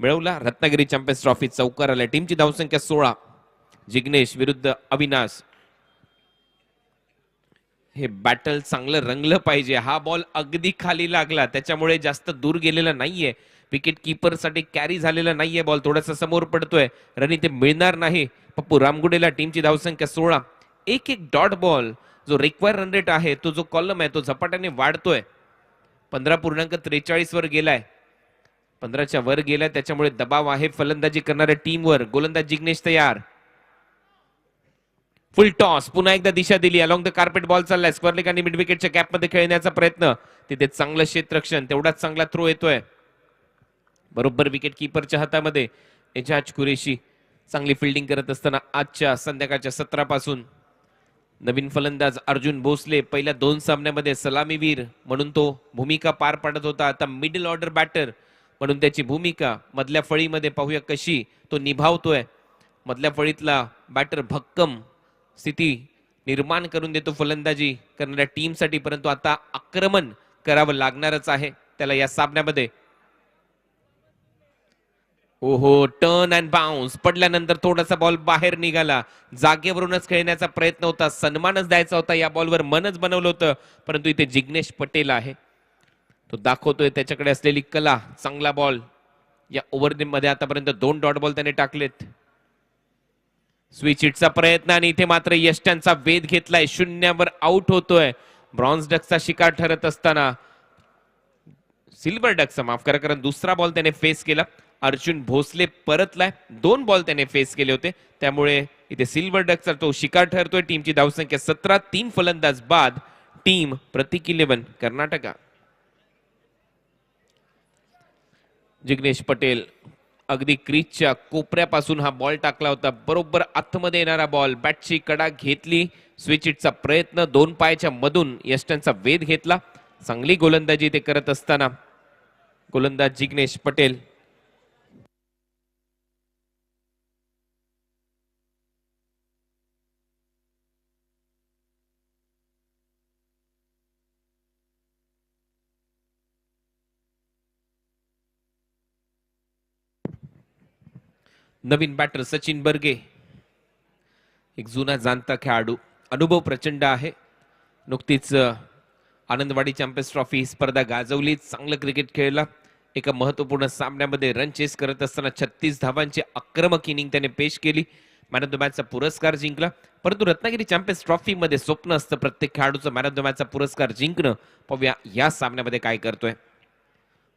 मिळवला. रत्नागिरी चॅम्पियन्स ट्रॉफी चौकार आला. टीमची धावसंख्या 16. जिग्नेश विरुद्ध अविनाश. हे बॅटल चांगलं रंगलं पाहिजे. हा बॉल अगदी खाली लागला, त्याच्यामुळे जास्त दूर गेलेला नाहीये. विकेट किपर साठी कॅरी झालेला नाहीये बॉल, थोडासा समोर पडतोय. रन इथे मिळणार नाही. पप्पू रामगुडेला टीमची धावसंख्या 16. एक डॉट बॉल जो रिक्वायर रन रेट आहे, तो जो कॉलम आहे तो झपाट्याने वाढतोय. 15.43 वर गेलाय, 15च्या वर गेलाय, त्याच्यामुळे दबाव आहे फलंदाजी करणाऱ्या टीमवर. गोलंदाज जिग्नेश तयार. फुल टॉस, पुन्हा एकदा दिशा दिली. अलॉंग द कार्पेट बॉल चाललाय. स्क्वेअर लेग आणि मिड विकेटच्या गॅप मध्ये खेळण्याचा प्रयत्न. तिथे चांगलं क्षेत्ररक्षण, तेवढाच चांगला थ्रो येतोय. बरोबर विकेट किपरच्या हातामध्ये. एजाज कुरेशी चांगली फिल्डिंग करत असताना आजच्या संध्याकाळच्या सत्रापासून नवीन फलंदाज अर्जुन भोसले पहिल्या 2 सामन्यामध्ये सलामीवीर म्हणून तो भूमिका पार पाडत होता. आता मिडल ऑर्डर बॅटर म्हणून त्याची भूमिका मधल्या फळीमध्ये पाहूया कशी तो निभावतोय. मधल्या फळीतला बॅटर भक्कम स्थिती निर्माण करून देतो फलंदाजी करणाऱ्या टीमसाठी, परंतु आता आक्रमण करावं लागणारच आहे त्याला या सामन्यामध्ये. ओहो, टर्न अँड बाउन्स पडल्यानंतर थोडासा बॉल बाहेर निघाला. जागेवरूनच खेळण्याचा प्रयत्न होता, सन्मानच द्यायचा होता या बॉलवर, मनच बनवलं होतं, परंतु इथे जिग्नेश पटेल आहे, तो दाखवतोय त्याच्याकडे असलेली कला. चांगला बॉल. या ओव्हरमध्ये आतापर्यंत 2 डॉट बॉल त्याने टाकलेत. स्विच हिटचा प्रयत्न आणि इथे मात्र यष्ट्यांचा वेध घेतलाय. 0वर आउट होतोय. ब्रॉन्झ डकचा शिकार ठरत असताना सिल्वर डकचा, माफ करा, कारण दुसरा बॉल त्याने फेस केला. अर्जुन भोसले परतलाय. 2 बॉल त्याने फेस केले होते, त्यामुळे इथे सिल्वर डकचा तो शिकार ठरतोय. टीमची धावसंख्या 17. 3 फलंदाज बाद. टीम प्रतीक 11 कर्नाटका. जिग्नेश पटेल अगदी क्रीजच्या कोपऱ्यापासून हा बॉल टाकला होता. बरोबर आतमध्ये येणारा बॉल. बॅटची कडा घेतली. स्विच हिटचा प्रयत्न. 2 पायाच्या मधून यष्ट्यांचा वेध घेतला. चांगली गोलंदाजी ते करत असताना गोलंदाज जिग्नेश पटेल. नवीन बॅटर सचिन बर्गे, एक जुना जाणता खेळाडू, अनुभव प्रचंड आहे. नुकतीच आनंदवाडी चॅम्पियन्स ट्रॉफी स्पर्धा गाजवली. चांगलं क्रिकेट खेळला. एका महत्वपूर्ण सामन्यामध्ये रन चेस करत असताना 36 धावांची आक्रमक इनिंग त्याने पेश केली. मॅन ऑफ द मॅचचा पुरस्कार जिंकला. परंतु रत्नागिरी चॅम्पियन्स ट्रॉफी मध्ये स्वप्न असतं प्रत्येक खेळाडूचं मॅन ऑफ द मॅचचा पुरस्कार जिंकणं. पाहूया या सामन्यामध्ये काय करतोय.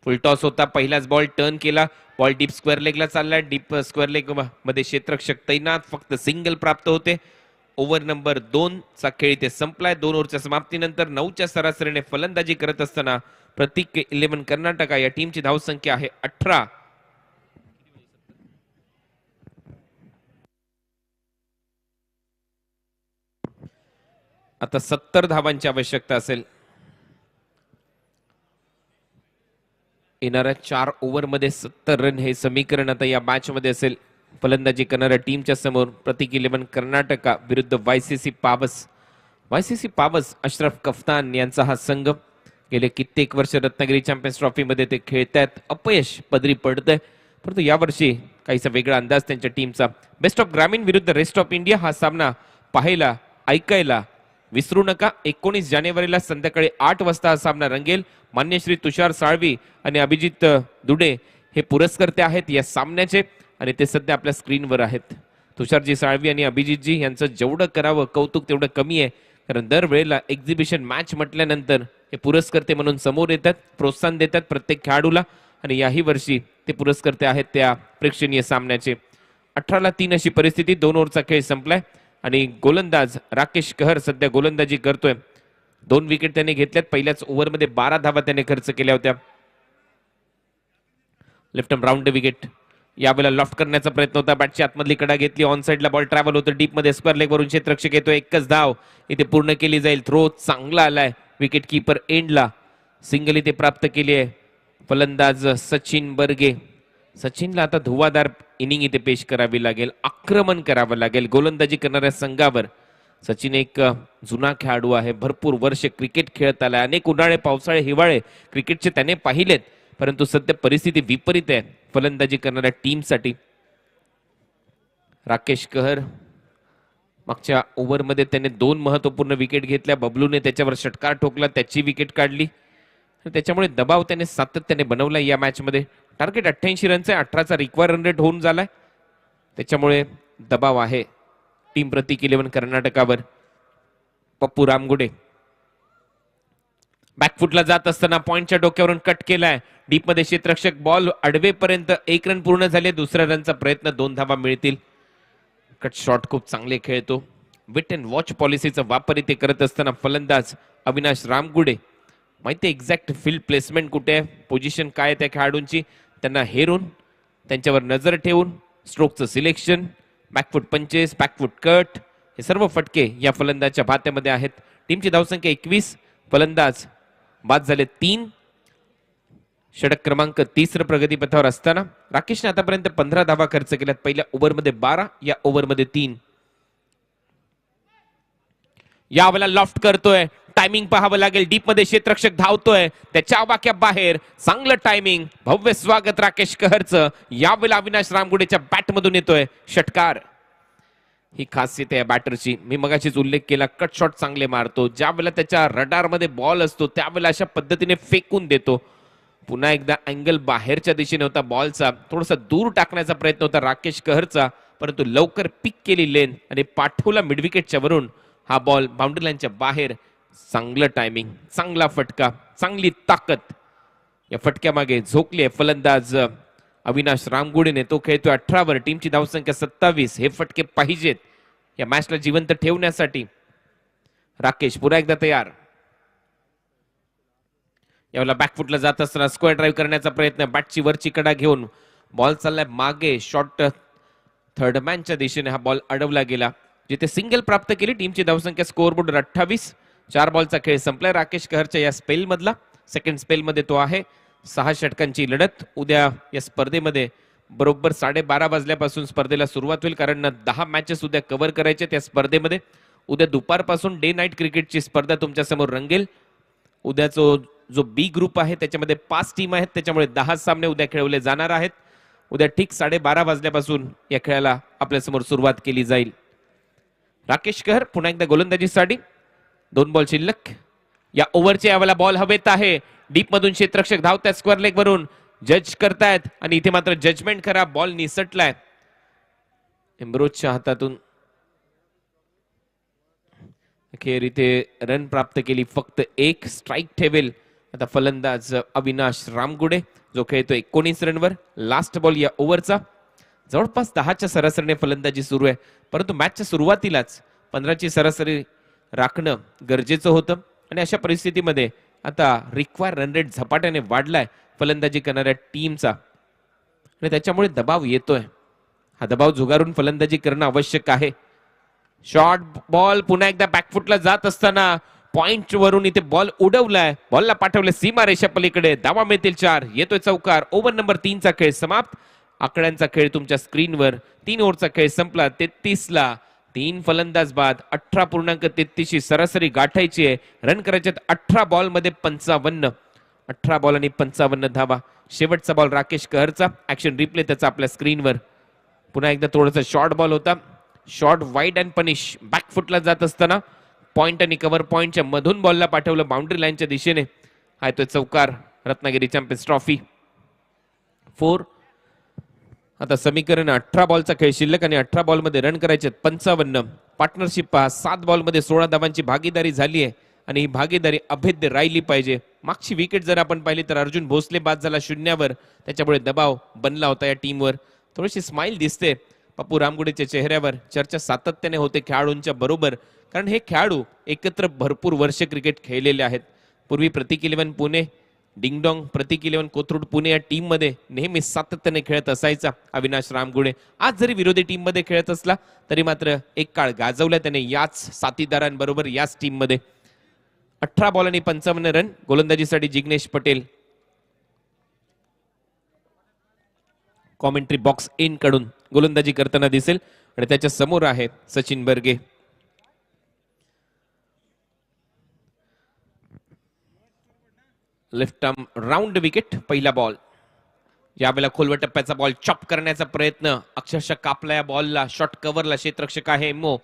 फुल टॉस होता. पहिलाच बॉल टर्न केला. बॉल डीप स्क्वेअर लेगला चाललाय. डीप स्क्वेअर लेग मध्ये क्षेत्ररक्षक तैनात. फक्त सिंगल प्राप्त होते. ओव्हर नंबर 2 चा खेळ इथे संपलाय. 2 ओव्हरच्या समाप्तीनंतर 9च्या सरासरीने फलंदाजी करत असताना प्रतीक 11 कर्नाटका या टीमची धावसंख्या आहे 18. आता 70 धावांची आवश्यकता असेल. येणाऱ्या 4 ओव्हरमध्ये 70 रन हे समीकरण आता या मॅच मध्ये असेल. फलंदाजी करणाऱ्या टीमच्या समोर प्रतीक 11 कर्नाटका विरुद्ध वायसीसी पावस. वायसीसी पावस अशरफ कफ्तान यांचा हा संघ. गेले कित्येक वर्ष रत्नागिरी चॅम्पियन्स ट्रॉफी मध्ये ते खेळतायत. अपयश पदरी पडतंय, परंतु यावर्षी काहीसा वेगळा अंदाज त्यांच्या टीमचा. बेस्ट ऑफ ग्रामीण विरुद्ध रेस्ट ऑफ इंडिया हा सामना पाहायला ऐकायला विसरू नका. 19 जानेवारीला संध्याकाळी 8 वाजता हा सामना रंगेल. मान्य श्री तुषार साळवी आणि अभिजित दुडे हे पुरस्कर्ते आहेत या सामन्याचे आणि ते सध्या आपल्या स्क्रीनवर आहेत. तुषारजी साळवी आणि अभिजितजी यांचं जेवढं करावं कौतुक तेवढं कमी आहे, कारण दरवेळेला एक्झिबिशन मॅच म्हटल्यानंतर हे पुरस्कर्ते म्हणून समोर येतात, प्रोत्साहन देतात प्रत्येक खेळाडूला आणि याही वर्षी ते पुरस्कर्ते आहेत त्या प्रेक्षणीय सामन्याचे. 18-3 अशी परिस्थिती. 2 ओव्हरचा खेळ संपलाय आणि गोलंदाज राकेश कहर सध्या गोलंदाजी करतोय. 2 विकेट त्याने घेतल्यात. पहिल्याच ओव्हरमध्ये 12 धावा त्याने खर्च केल्या होत्या. Left arm round wicket. यावेळेला लॉफ्ट करण्याचा प्रयत्न होता. बॅटची आतमधली कडा घेतली. ऑन साइडला बॉल ट्रॅव्हल होतो. डीप मध्ये स्क्वेअर लेग वरून क्षेत्ररक्षक येतो. एकच धाव इथे पूर्ण केली जाईल. थ्रो चांगला आलाय. विकेट किपर एंडला सिंगल इथे प्राप्त केली आहे. फलंदाज सचिन बर्गे. सचिनला आता धुवाधार इनिंग इथे पेश करावी लागेल. आक्रमण करावं लागेल गोलंदाजी करणाऱ्या संघावर. सचिन एक जुना खेळाडू आहे. भरपूर वर्ष क्रिकेट खेळत आलाय. अनेक उन्हाळे, पावसाळे, हिवाळे क्रिकेटचे त्याने पाहिलेत, परंतु सध्या परिस्थिती विपरीत आहे फलंदाजी करणाऱ्या टीमसाठी. राकेश कहर मागच्या ओव्हरमध्ये त्याने 2 महत्वपूर्ण विकेट घेतल्या. बबलूने त्याच्यावर षटकार ठोकला, त्याची विकेट काढली. त्याच्यामुळे दबाव त्याने सातत्याने बनवला या मॅच मध्ये. टार्गेट 88 रनचा आहे, 18चा रिक्वायर रन रेट होऊन झालाय. त्याच्यामुळे दबाव आहे टीम प्रतीक 11 कर्नाटकावर. पप्पू रामगुडे बॅकफुटला जात असताना पॉइंटच्या डोक्यावरून कट केलाय. डीप मध्ये क्षेत्ररक्षक बॉल अडवेपर्यंत 1 रन पूर्ण झाले. दुसऱ्या रनचा प्रयत्न, 2 धावा मिळतील. कट शॉट खूप चांगले खेळतो. विट अँड वॉच पॉलिसीचा वापर इथे करत असताना फलंदाज अविनाश रामगुडे माहिती एक्झॅक्ट फील्ड प्लेसमेंट कुठे आहे, पोझिशन काय आहे त्या खेळाडूंची, त्यांना हेरून त्यांच्यावर नजर ठेवून स्ट्रोकचं selection, backfoot punches, backfoot cut, हे सर्व फटके या फलंदाजच्या भात्यामध्ये आहेत. टीमची धावसंख्या 21, फलंदाज बाद झाले 3. षटक क्रमांक 30 प्रगतीपथावर असताना राकेशने आतापर्यंत 15 धावा खर्च केल्यात. पहिल्या ओव्हरमध्ये 12, या ओव्हरमध्ये 3. यावेळेला लॉफ्ट करतोय, टायमिंग पाहावं लागेल. डीप मध्ये क्षेत्ररक्षक धावतोय, त्याच्या वाक्या बाहेर, चांगलं टायमिंग, भव्य स्वागत राकेश कहरचं. यावेळेला अविनाश रामगुडेच्या बॅट मधून येतोय षटकार. ही खासियत आहे बॅटरची, मी मगाशीच उल्लेख केला. कट शॉट चांगले मारतो, ज्या वेळेला त्याच्या रडार मध्ये बॉल असतो त्यावेळेला अशा पद्धतीने फेकून देतो. पुन्हा एकदा अँगल बाहेरच्या दिशेने होता बॉलचा, थोडासा दूर टाकण्याचा प्रयत्न होता राकेश कहरचा, परंतु लवकर पिक केली लेन आणि पाठवला मिडविकेटच्या वरून हा बॉल बाउंड्री लाईनच्या बाहेर. चांगलं टायमिंग, चांगला फटका, चांगली ताकद या फटक्यामागे झोकली आहे फलंदाज अविनाश रामगुडेने. तो खेळतोय 18 वर. टीमची धावसंख्या 27. हे फटके पाहिजेत या मॅचला जिवंत ठेवण्यासाठी. राकेश पुन्हा एकदा तयार. यावेळेला बॅकफुटला जात असताना स्क्वेअर ड्राईव्ह करण्याचा प्रयत्न, बॅटची वरची कडा घेऊन बॉल चाललाय मागे. शॉर्ट थर्ड मॅनच्या दिशेने हा बॉल अडवला गेला, जिथे सिंगल प्राप्त केली. टीमची धावसंख्या स्कोअरबोर्ड 28. 4 बॉलचा खेळ संपलाय राकेश कहरच्या या स्पेल मधला. सेकंड स्पेल मध्ये तो आहे. 6 षटकांची लढत. उद्या या स्पर्धेमध्ये बरोबर 12:30 वाजल्यापासून स्पर्धेला सुरुवात होईल, कारण 10 मॅचेस उद्या कव्हर करायचे त्या स्पर्धेमध्ये. उद्या दुपारपासून डे नाईट क्रिकेटची स्पर्धा तुमच्या समोर रंगेल. उद्याचा जो बी ग्रुप आहे त्याच्यामध्ये 5 टीम आहेत, त्याच्यामुळे 10 सामने उद्या खेळवले जाणार आहेत. उद्या ठीक 12:30 वाजल्यापासून या खेळाला आपल्या समोर सुरुवात केली जाईल. राकेश कहर पुन्हा एकदा गोलंदाजीसाठी. 2 बॉल शिल्लक. या ओव्हरच्या यावेळेला बॉल हवेत आहे. डीप मधून क्षेत्ररक्षक धावतायत स्क्वेअर लेग वरून, जज करतायत आणि इथे मात्र जजमेंट करा, बॉल निसटलाय एम्ब्रोजच्या हातातून. अखेर इथे रन प्राप्त केली, फक्त 1 स्ट्राईक ठेवेल आता फलंदाज अविनाश रामगुडे, जो खेळतो 19 रनवर. लास्ट बॉल या ओव्हरचा. जवळपास 10च्या सरासरीने फलंदाजी सुरू आहे, परंतु मॅचच्या सुरुवातीलाच 15ची सरासरी राखणं गरजेचं होतं. आणि अशा परिस्थितीमध्ये आता रिक्वायर रन रेट झपाट्याने वाढलाय फलंदाजी करणाऱ्या टीमचा आणि त्याच्यामुळे दबाव येतोय. हा दबाव झुगारून फलंदाजी करणं आवश्यक आहे. शॉर्ट बॉल पुन्हा एकदा बॅकफुटला जात असताना पॉइंट वरून इथे बॉल उडवलाय, बॉलला पाठवले सीमा रेषा पलीकडे. धावा मिळतील 4. येतोय चौकार. ओव्हर नंबर 3 चा खेळ समाप्त. आकड्यांचा खेळ तुमच्या स्क्रीनवर. 3 ओव्हरचा खेळ संपला. 33 ला 3 फलंदाज बाद. 18.33 सरासरी गाठायची आहे. रन करायचे 18 बॉल मध्ये 55. 18 बॉल आणि 55 धावा. शेवटचा बॉल राकेश कहरचा. ऍक्शन रिप्ले त्याचा आपल्या स्क्रीनवर. पुन्हा एकदा थोडासा शॉर्ट बॉल होता. Short wide and punish. बॅकफुटला जात असताना पॉइंट आणि कव्हर पॉइंटच्या मधून बॉलला पाठवलं बाउंड्री लाईनच्या दिशेने. हा तो चौकार. Ratnagiri champions trophy 4. आता समीकरण 18 बॉलचा खेळ शिल्लक आणि 18 बॉल मध्ये रन करायचे 55. पार्टनरशिप पहा. 7 बॉल मध्ये 16 धावांची भागीदारी झाली आहे आणि ही भागीदारी अभेद्य राहिली पाहिजे. मागची विकेट जर आपण पाहिली तर अर्जुन भोसले बाद झाला 0वर. त्याच्यामुळे दबाव बनला होता या टीमवर. थोडीशी स्माइल दिसते पप्पू रामगुडेच्या चेहऱ्यावर. चर्चा सातत्याने होते खेळाडूंच्या बरोबर, कारण हे खेळाडू एकत्र भरपूर वर्ष क्रिकेट खेळलेले आहेत. पूर्वी प्रतीक 11 पुणे, डिंगडॉंग प्रतीक 11 कोथरूड पुणे या टीम मध्ये नेहमी सातत्याने खेळत असायचा अविनाश रामगुडे. आज जरी विरोधी टीम मध्ये खेळत असला तरी मात्र एक काळ गाजवला त्याने याच साथीदारांबरोबर याच टीम मध्ये. 18 बॉल आणि 55 रन. गोलंदाजीसाठी Jignesh Patel commentary box in कडून गोलंदाजी करताना दिसेल आणि त्याच्या समोर आहे Sachin Barge. Left arm round wicket. पहिला बॉल. यावेळेला खोलवर टप्प्याचा बॉल चॉप करण्याचा प्रयत्न. अक्षरशः कापला या बॉलला. शॉर्ट कव्हरला क्षेत्ररक्षक आहे एमो.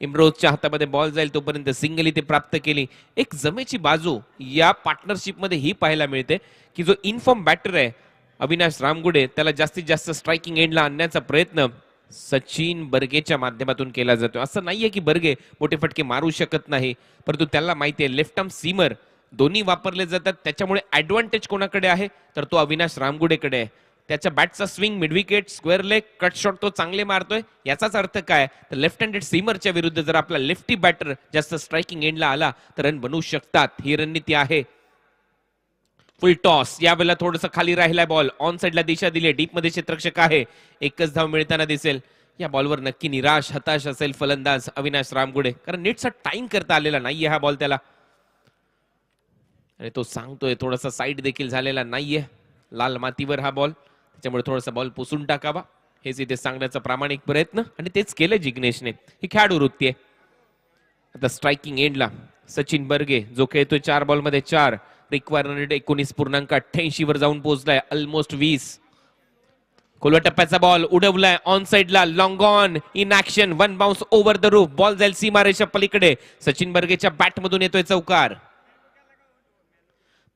इम्रोजच्या हातामध्ये बॉल जाईल तोपर्यंत सिंगल इथे प्राप्त केली. एक जमेची बाजू या पार्टनरशिप मध्ये ही पाहायला मिळते की जो इनफॉर्म बॅटर आहे अविनाश रामगुडे त्याला जास्तीत जास्त स्ट्रायकिंग एंडला आणण्याचा प्रयत्न सचिन बर्गेच्या माध्यमातून केला जातो. असं नाहीये की बर्गे मोठे फटके मारू शकत नाही, परंतु त्याला माहिती आहे लेफ्ट आर्म सीमर दोन्ही वापरले जातात. त्याच्यामुळे ऍडव्हान्टेज कोणाकडे आहे तर तो अविनाश रामगुडेकडे आहे. त्याच्या बॅटचा swing, mid wicket, square leg, cut shot तो चांगले मारतोय. याचाच अर्थ काय तर लेफ्ट हँडेड सीमरच्या विरुद्ध जर आपला लेफ्टी बॅटर जास्त स्ट्रायकिंग एंडला आला तर रन बनवू शकतात. ही रणनीती आहे. फुल टॉस, यावेळेला थोडंसं खाली राहिलाय बॉल, ऑन साइडला दिशा दिली, डीप मध्ये क्षेत्ररक्षक आहे. एकच धाव मिळताना दिसेल. या बॉलवर नक्की निराश हताश असेल फलंदाज अविनाश रामगुडे, कारण नीटचा टाइम करता आलेला नाहीये हा बॉल त्याला. आणि तो सांगतोय थोडासा साईड देखील झालेला नाहीये लाल मातीवर हा बॉल, त्याच्यामुळे थोडासा बॉल पुसून टाकावा हेच इथे सांगण्याचा प्रामाणिक प्रयत्न, आणि तेच केलं जिग्नेशने. ही खेळाडू वृत्ती आहे. आता स्ट्रायकिंग एंडला सचिन बर्गे जो खेळतोय 4 बॉलमध्ये 4, रिक्वायरमेंट 19.88 वर जाऊन पोहोचलाय, ऑलमोस्ट 20. खोलवा टप्प्याचा बॉल उडवलाय ऑन साइडला, long on in action, 1 bounce over the roof, ball जाईल सीमारेषा पलीकडे. सचिन बर्गेच्या बॅट मधून येतोय चौकार.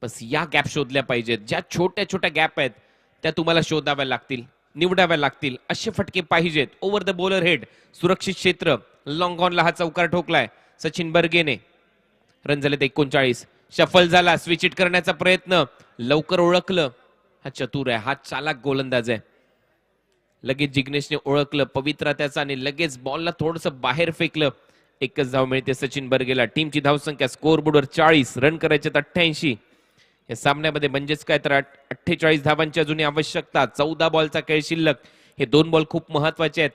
बस या गॅप शोधल्या पाहिजेत. ज्या छोट्या छोट्या गॅप आहेत त्या तुम्हाला शोधाव्या लागतील, निवडाव्या लागतील. असे फटके पाहिजेत. ओव्हर द बॉलर हेड, सुरक्षित क्षेत्र, लॉंग ऑनला हा चौकार ठोकलाय सचिन बर्गेने. रन झाले 39. शफल झाला, स्विच इट करण्याचा प्रयत्न, लवकर ओळखलं. हा चतुर आहे, हा चालाक गोलंदाज आहे. लगेच जिग्नेशने ओळखलं पवित्रा त्याचा आणि लगेच बॉलला थोडस बाहेर फेकलं. एकच धाव मिळते सचिन बर्गेला. टीमची धावसंख्या स्कोर बोर्डवर 40, रन करायचे 88. या सामन्यामध्ये म्हणजेच काय तर 48 धावांची अजूनही आवश्यकता. 14 बॉलचा खेळ शिल्लक. हे 2 बॉल खूप महत्वाचे आहेत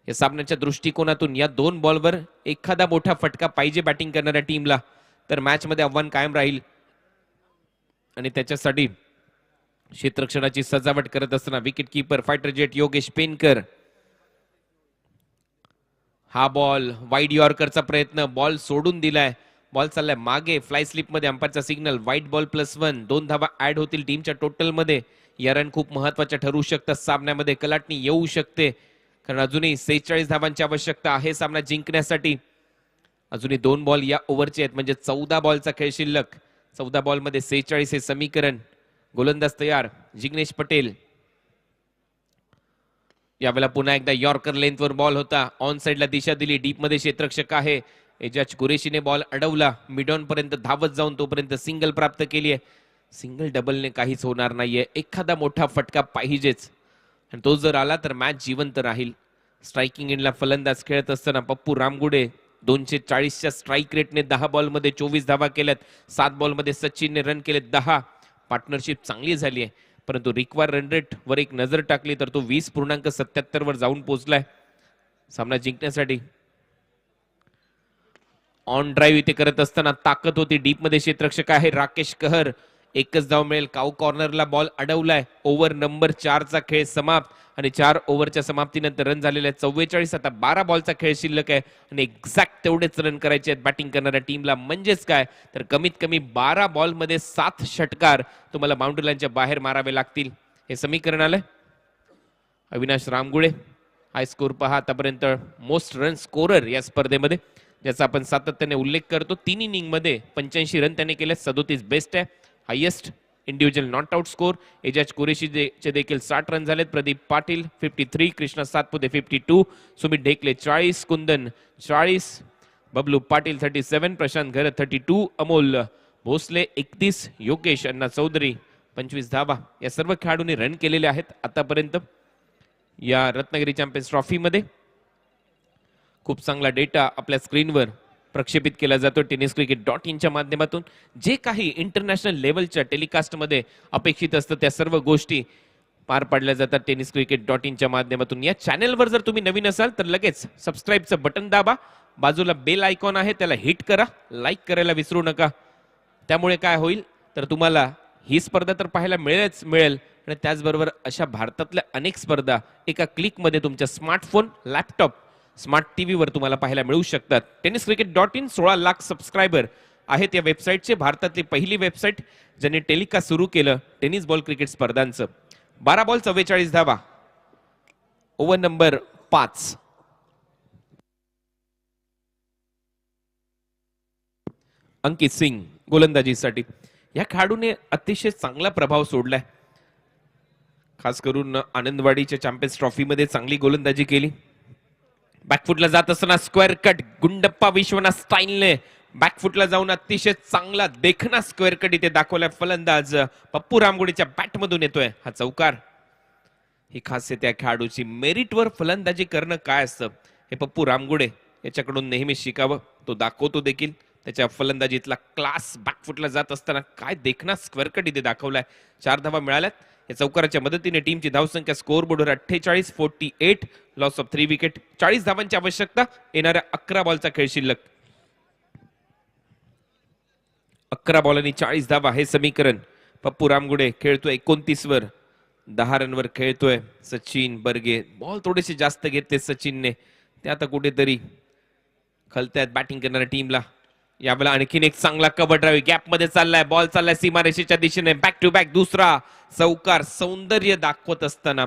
या सामन्याच्या दृष्टिकोनातून. या 2 बॉलवर एखादा मोठा फटका पाहिजे बॅटिंग करणाऱ्या टीमला, तर मॅच मध्ये आव्हान कायम राहील. आणि त्याच्यासाठी क्षेत्ररक्षणाची सजावट करत असताना wicket keeper fighter jet Yogesh Penkar. हा बॉल वाईड यॉर्करचा प्रयत्न, बॉल सोडून दिलाय. बॉल चाललाय मागे, फ्लाय स्लिप मध्ये अंपायरचा सिग्नल. व्हाईट बॉल +1, 2 धावा ऍड होतील टीमच्या टोटल मध्ये. या रन खूप महत्वाच्या ठरू शकतात सामन्यामध्ये. कलाटणी येऊ शकते कारण अजूनही 46 धावांची आवश्यकता आहे सामना जिंकण्यासाठी. अजूनही 2 बॉल या ओव्हरचे आहेत, म्हणजे 14 बॉलचा खेळ शिल्लक. 14 बॉल मध्ये 46 हे समीकरण. गोलंदाज तयार जिग्नेश पटेल. यावेळेला पुन्हा एकदा यॉर्कर लेंथवर बॉल होता, ऑन साइडला दिशा दिली, डीप मध्ये क्षेत्ररक्षक आहे. एजाज कुरेशीने बॉल अडवला, मिड ऑन पर्यंत धावत जाऊन तोपर्यंत सिंगल प्राप्त केली आहे. सिंगल डबलने काहीच होणार नाहीये, एखादा मोठा फटका पाहिजेच, आणि तो जर आला तर मॅच जिवंत राहील. स्ट्रायकिंग एंडला फलंदाज खेळत असताना पप्पू रामगुडे 240च्या स्ट्राईक रेटने 10 बॉलमध्ये 24 धावा केल्यात. 7 बॉलमध्ये सचिनने रन केले 10. पार्टनरशिप चांगली झाली आहे, परंतु रिक्वायर रन रेट वर एक नजर टाकली तर तो 20.77 वर जाऊन पोहोचलाय. सामना जिंकण्यासाठी ऑन ड्राईव्ह इथे करत असताना ताकद होती. डीप मध्ये क्षेत्ररक्षक आहे राकेश कहर. एकच धाव मिळेल. काऊ कॉर्नरला बॉल अडवलाय. ओव्हर नंबर 4 चा खेळ समाप्त, आणि 4 ओव्हरच्या समाप्तीनंतर रन झालेले 44. आता 12 बॉलचा खेळ शिल्लक आहे आणि एक्झॅक्ट तेवढेच रन करायचे आहेत बॅटिंग करणाऱ्या टीमला. म्हणजेच काय तर कमीत कमी 12 बॉल मध्ये 7 षटकार तुम्हाला बाउंड्री लाईनच्या बाहेर मारावे लागतील. हे समीकरण आलंय. अविनाश रामगुडे हाय स्कोर पहा आतापर्यंत मोस्ट रन स्कोरर या स्पर्धेमध्ये, ज्याचा आपण सातत्याने उल्लेख करतो. 3 इनिंग मध्ये 85 रन त्याने केले. 37 बेस्ट आहे. Highest individual not out score Ejaz Qureshi चे देखील 60 रन झालेत. प्रदीप पाटील 53, कृष्णा सातपुते 52, सुमित ढेकले 40, कुंदन 40, बबलू पाटील 37, प्रशांत घर 32, अमोल भोसले 31, योगेश अण्णा चौधरी 25 धावा. या सर्व खेळाडूंनी रन केलेले आहेत आतापर्यंत या रत्नागिरी चॅम्पियन्स ट्रॉफी मध्ये. खूप चांगला डेटा आपल्या स्क्रीनवर प्रक्षेपित केला जातो tenniscricket.in च्या माध्यमातून. जे काही इंटरनॅशनल लेवलच्या टेलिकास्ट मध्ये अपेक्षित असतं त्या सर्व गोष्टी पार पाडल्या जातात tenniscricket.in च्या माध्यमातून. या चॅनलवर जर तुम्ही नवीन असाल तर लगेच सबस्क्राईबचं बटन दाबा. बाजूला बेल आयकॉन आहे त्याला हिट करा. लाईक करायला विसरू नका. त्यामुळे काय होईल तर तुम्हाला ही स्पर्धा तर पाहायला मिळेल, आणि त्याचबरोबर अशा भारतातल्या अनेक स्पर्धा एका क्लिकमध्ये तुमच्या स्मार्टफोन, लॅपटॉप, स्मार्ट टीव्ही वर तुम्हाला पाहायला मिळू शकतात. tenniscricket.in 16 लाख सबस्क्रायबर आहेत या वेबसाईटचे. भारतातली पहिली वेबसाईट ज्यांनी टेलिकास्ट सुरू केलं टेनिस बॉल क्रिकेट स्पर्धांचं. 12 बॉल 44 धावा. Over number 5. अंकित सिंग गोलंदाजीसाठी. या खेळाडूने अतिशय चांगला प्रभाव सोडलाय. खास करून आनंदवाडीच्या चॅम्पियन्स ट्रॉफी मध्ये चांगली गोलंदाजी केली. बॅकफुटला जात असताना स्क्वेअर कट गुंडप्पा विश्वनाथ स्टाईलने बॅकफुटला जाऊन अतिशय चांगला देखना स्क्वेअर कट इथे दाखवलाय. फलंदाज पप्पू रामगुडेच्या बॅटमधून येतोय हा चौकार. ही खासियत त्या खेळाडूची. मेरिटवर फलंदाजी करणं काय असतं हे पप्पू रामगुडे याच्याकडून नेहमी शिकावं. तो दाखवतो देखील. त्याच्या फलंदाजीतला क्लास. बॅकफुटला जात असताना काय देखना स्क्वेअर कट इथे दाखवलाय. 4 धावा मिळाल्यात. या चौकाराच्या मदतीने टीमची धावसंख्या स्कोअर बोर्डवर 48-48. Loss of 3 wicket. 40 धावांची आवश्यकता. येणाऱ्या 11 बॉलचा खेळ शिल्लक. 11 बॉलांनी 40 धावा हे समीकरण. पप्पू रामगुडे खेळतोय 29 वर. 10 रनवर खेळतोय. सचिन बर्गे बॉल थोडेसे जास्त घेतले सचिनने. ते आता कुठेतरी खलत्यात बॅटिंग करणाऱ्या टीमला. यावेळेला आणखीन एक चांगला कव्हर ड्राईव्ह. गॅप मध्ये चाललाय बॉल. चाललाय सीमारेषेच्या दिशेने. बॅक टू बॅक दुसरा चौकार. सौंदर्य दाखवत असताना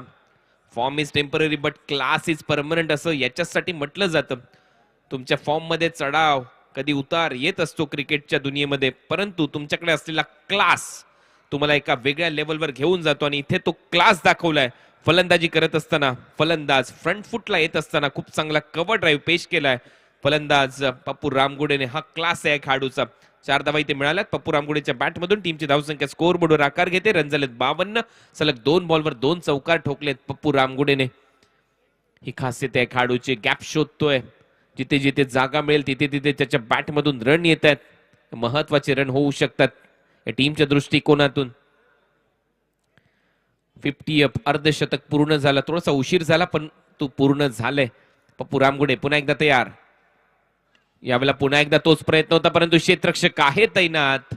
form is temporary but class is permanent असं याच्यासाठी म्हटलं जातं. तुमच्या फॉर्म मध्ये चढाव कधी उतार येत असतो क्रिकेटच्या दुनियेमध्ये, परंतु तुमच्याकडे असलेला क्लास तुम्हाला एका वेगळ्या लेवलवर घेऊन जातो. आणि इथे तो क्लास दाखवलाय. फलंदाजी करत असताना फलंदाज फ्रंट फुटला येत असताना खूप चांगला कव्हर ड्राईव्ह पेश केलाय फलंदाज पप्पू रामगुडेने. हा क्लास आहे खेळाडूचा. 4 धावा इथे मिळाल्यात पप्पू रामगुडेच्या बॅटमधून. टीमची धावसंख्या स्कोअर बोर्डवर आकार घेते. रन झालेत 52. सलग 2 बॉलवर 2 चौकार ठोकलेत पप्पू रामगुडेने. ही खासियत आहे खेळाडूची. गॅप शोधतोय. जिथे जिथे जागा मिळेल तिथे तिथे त्याच्या बॅटमधून रन येत आहेत. महत्वाचे रन होऊ शकतात या टीमच्या दृष्टिकोनातून. 50 अप. अर्धशतक पूर्ण झालं. थोडासा उशीर झाला पण तो पूर्ण झालाय. पप्पू रामगुडे पुन्हा एकदा तयार. यावेळेला पुन्हा एकदा तोच प्रयत्न होता परंतु क्षेत्ररक्षक आहे तैनात.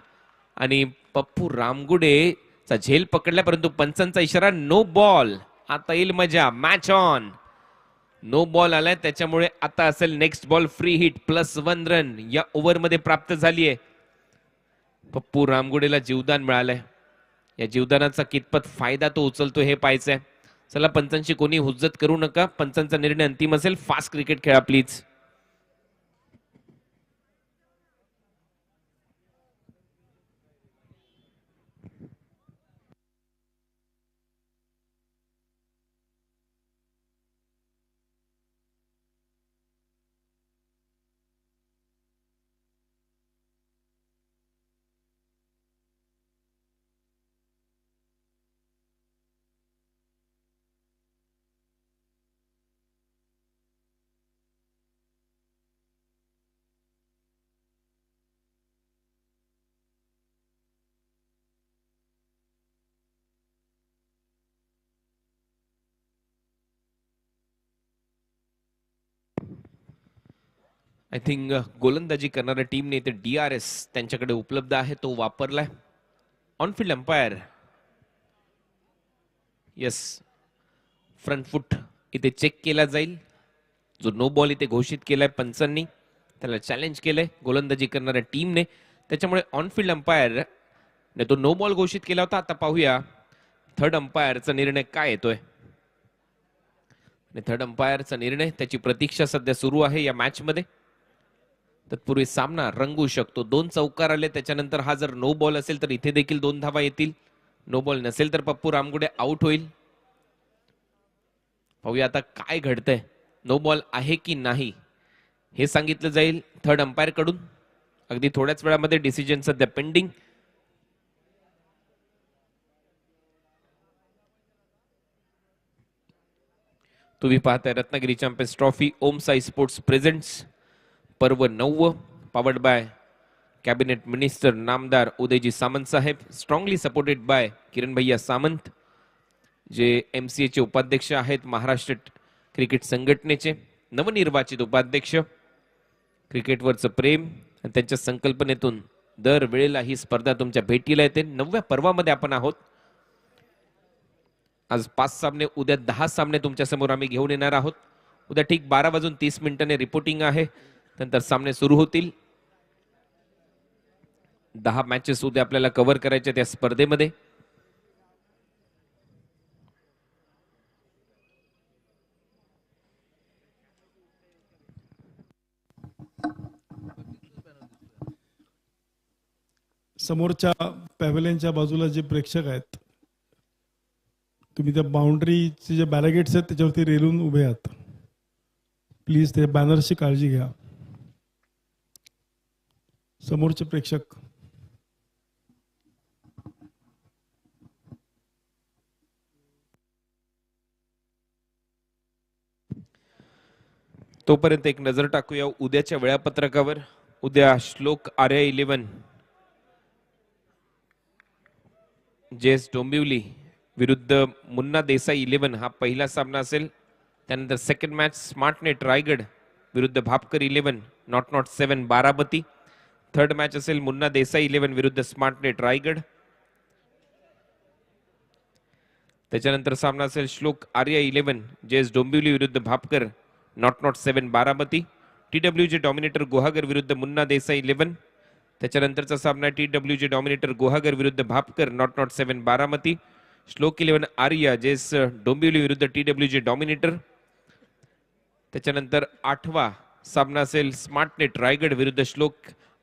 आणि पप्पू रामगुडेचा झेल पकडला परंतु पंचांचा इशारा नो बॉल. आता येईल मजा. Match on. नो बॉल आलाय त्याच्यामुळे आता असेल next ball free hit. +1 run या ओव्हर मध्ये प्राप्त झालीये. पप्पू रामगुडेला जीवदान मिळालंय. या जीवदानाचा कितपत फायदा तो उचलतो हे पाहायचंय. चला पंचांची कोणी हुज्जत करू नका. पंचांचा निर्णय अंतिम असेल. फास्ट क्रिकेट खेळा प्लीज. आय थिंक गोलंदाजी करणाऱ्या टीमने इथे DRS त्यांच्याकडे उपलब्ध आहे तो वापरलाय. On field umpire yes front foot इथे चेक केला जाईल. जो नो बॉल इथे घोषित केलाय पंचांनी त्याला चॅलेंज केलंय गोलंदाजी करणाऱ्या टीमने. त्याच्यामुळे ऑनफिल्ड अंपायर ने तो नो बॉल घोषित केला होता. आता पाहूया थर्ड अंपायरचा निर्णय काय येतोय. थर्ड अंपायरचा निर्णय त्याची प्रतीक्षा सध्या सुरू आहे या मॅच मध्ये. तत्पूर्वी सामना रंगू शकतो. 2 चौकार आले त्याच्यानंतर हा जर नो बॉल असेल तर इथे देखील 2 धावा येतील. नो बॉल नसेल तर पप्पू रामगुडे आउट होईल. पाहूया आता काय घडतंय. नो बॉल आहे की नाही हे सांगितलं जाईल थर्ड अंपायर कडून. अगदी थोड्याच वेळामध्ये डिसिजन सध्या पेंडिंग. तुम्ही पाहताय रत्नागिरी चॅम्पियन्स ट्रॉफी ओम साई स्पोर्ट्स प्रेझेंट्स पर्व 9 पावर्ड बाय कॅबिनेट मिनिस्टर नामदार उदयजी सामंत साहेब. स्ट्रॉंगली सपोर्टेड बाय किरण भैया सामंत जे MCA चे उपाध्यक्ष आहेत. महाराष्ट्र क्रिकेट संघटनेचे नवनिर्वाचित उपाध्यक्ष. क्रिकेटवरचं प्रेम आणि त्यांच्या संकल्पनेतून दर वेळेला ही स्पर्धा तुमच्या भेटीला येते. 9व्या पर्वामध्ये आपण आहोत. आज 5 सामने उद्या 10 सामने तुमच्या समोर आम्ही घेऊन येणार आहोत. उद्या ठीक 12:30 रिपोर्टिंग आहे. नंतर सामने सुरू होतील. 10 मॅचेस उद्या आपल्याला कव्हर करायचे त्या स्पर्धेमध्ये. समोरच्या पॅव्हेलियनच्या बाजूला जे प्रेक्षक आहेत, तुम्ही त्या बाउंड्रीचे जे बॅरिगेट्स आहेत त्याच्यावरती रेलून उभे आहात. प्लीज ते बॅनर्सची काळजी घ्या. समोरचे प्रेक्षक तोपर्यंत एक नजर टाकूया उद्याच्या वेळापत्रकावर. उद्या श्लोक आर्या 11 जेएस डोंबिवली विरुद्ध मुन्ना देसाई 11 हा पहिला सामना असेल. त्यानंतर second match smart net Raigad विरुद्ध Bhapkar 11 not 7 Baramati. Third match असेल मुन्ना देसाई 11 विरुद्ध स्मार्ट नेट रायगड. त्याच्यानंतर सामना असेल श्लोक आर्या 11 जेएस डोंबिवली विरुद्ध Bhapkar not 7 Baramati. TWG dominator Guhagar विरुद्ध मुन्ना देसाई 11. त्याच्यानंतरचा सामना TWG डॉमिनेटर गुहागर विरुद्ध भापकर नॉट 7 बारामती. श्लोक 11 आर्या जेएस डोंबिवली विरुद्ध TWG डॉमिनेटर. त्याच्यानंतर 8वा सामना असेल स्मार्ट नेट रायगड विरुद्ध श्लोक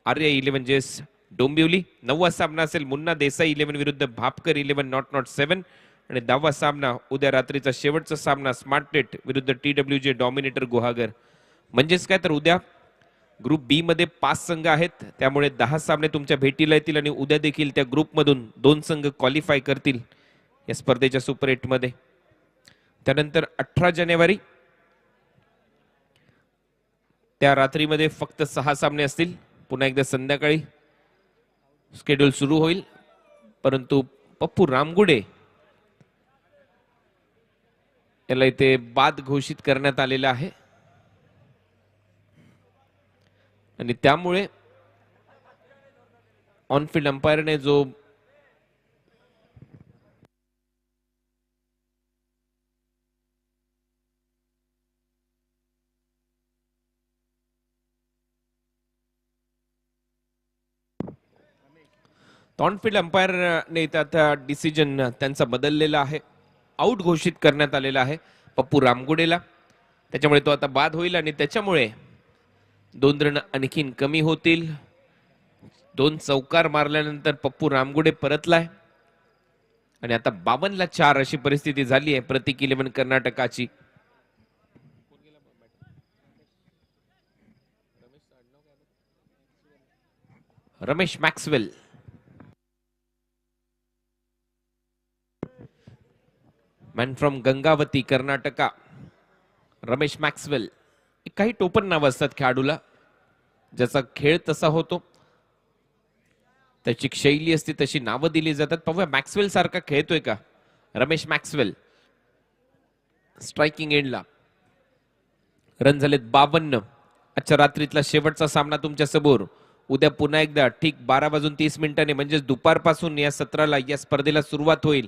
आर्या 11 जेएस डोंबिवली. 9वा सामना असेल मुन्ना देसाई 11 विरुद्ध भापकर 11 नॉट 7. आणि 10वा सामना उद्या रात्रीचा शेवटचा सामना स्मार्ट नेट विरुद्ध TWG डॉमिनेटर गुहागर. म्हणजेच काय तर उद्या ग्रुप बी मध्ये 5 संघ आहेत, त्यामुळे 10 सामने तुमच्या भेटीला येतील आणि उद्या देखील त्या ग्रुपमधून 2 संघ क्वालिफाय करतील या स्पर्धेच्या सुपर 8 मध्ये. त्यानंतर 18 जानेवारी त्या रात्रीमध्ये फक्त 6 सामने असतील. पुन्हा एकदा संध्याकाळी स्केड्यूल सुरू होईल, परंतु पप्पू रामगुडे याला इथे बाद घोषित करण्यात आलेला आहे आणि त्यामुळे ऑनफील्ड अंपायरने जो ऑनफील्ड अंपायरने आता डिसिजन त्यांचा बदललेला आहे. आउट घोषित करण्यात आलेला आहे पप्पू रामगुडेला. त्याच्यामुळे तो आता बाद होईल आणि त्याच्यामुळे 2 रन आणखीन कमी होतील. 2 चौकार मारल्यानंतर पप्पू रामगुडे परतलाय आणि आता 52 ला 4 अशी परिस्थिती झाली आहे प्रतीक 11 कर्नाटकाची. Ramesh Maxwell man from Gangavati Karnataka. Ramesh Maxwell. काही टोपण नाव असतात खेळाडूला, ज्याचा खेळ तसा होतो, त्याची शैली असते तशी नावं दिली जातात. पाहूया मॅक्सवेल सारखा खेळतोय का रमेश मॅक्सवेल. स्ट्रायकिंग एंडला रन झालेत 52. आजच्या रात्रीतला शेवटचा सामना तुमच्या समोर. उद्या पुन्हा एकदा ठीक 12:30 म्हणजेच दुपारपासून या सत्राला या स्पर्धेला सुरुवात होईल.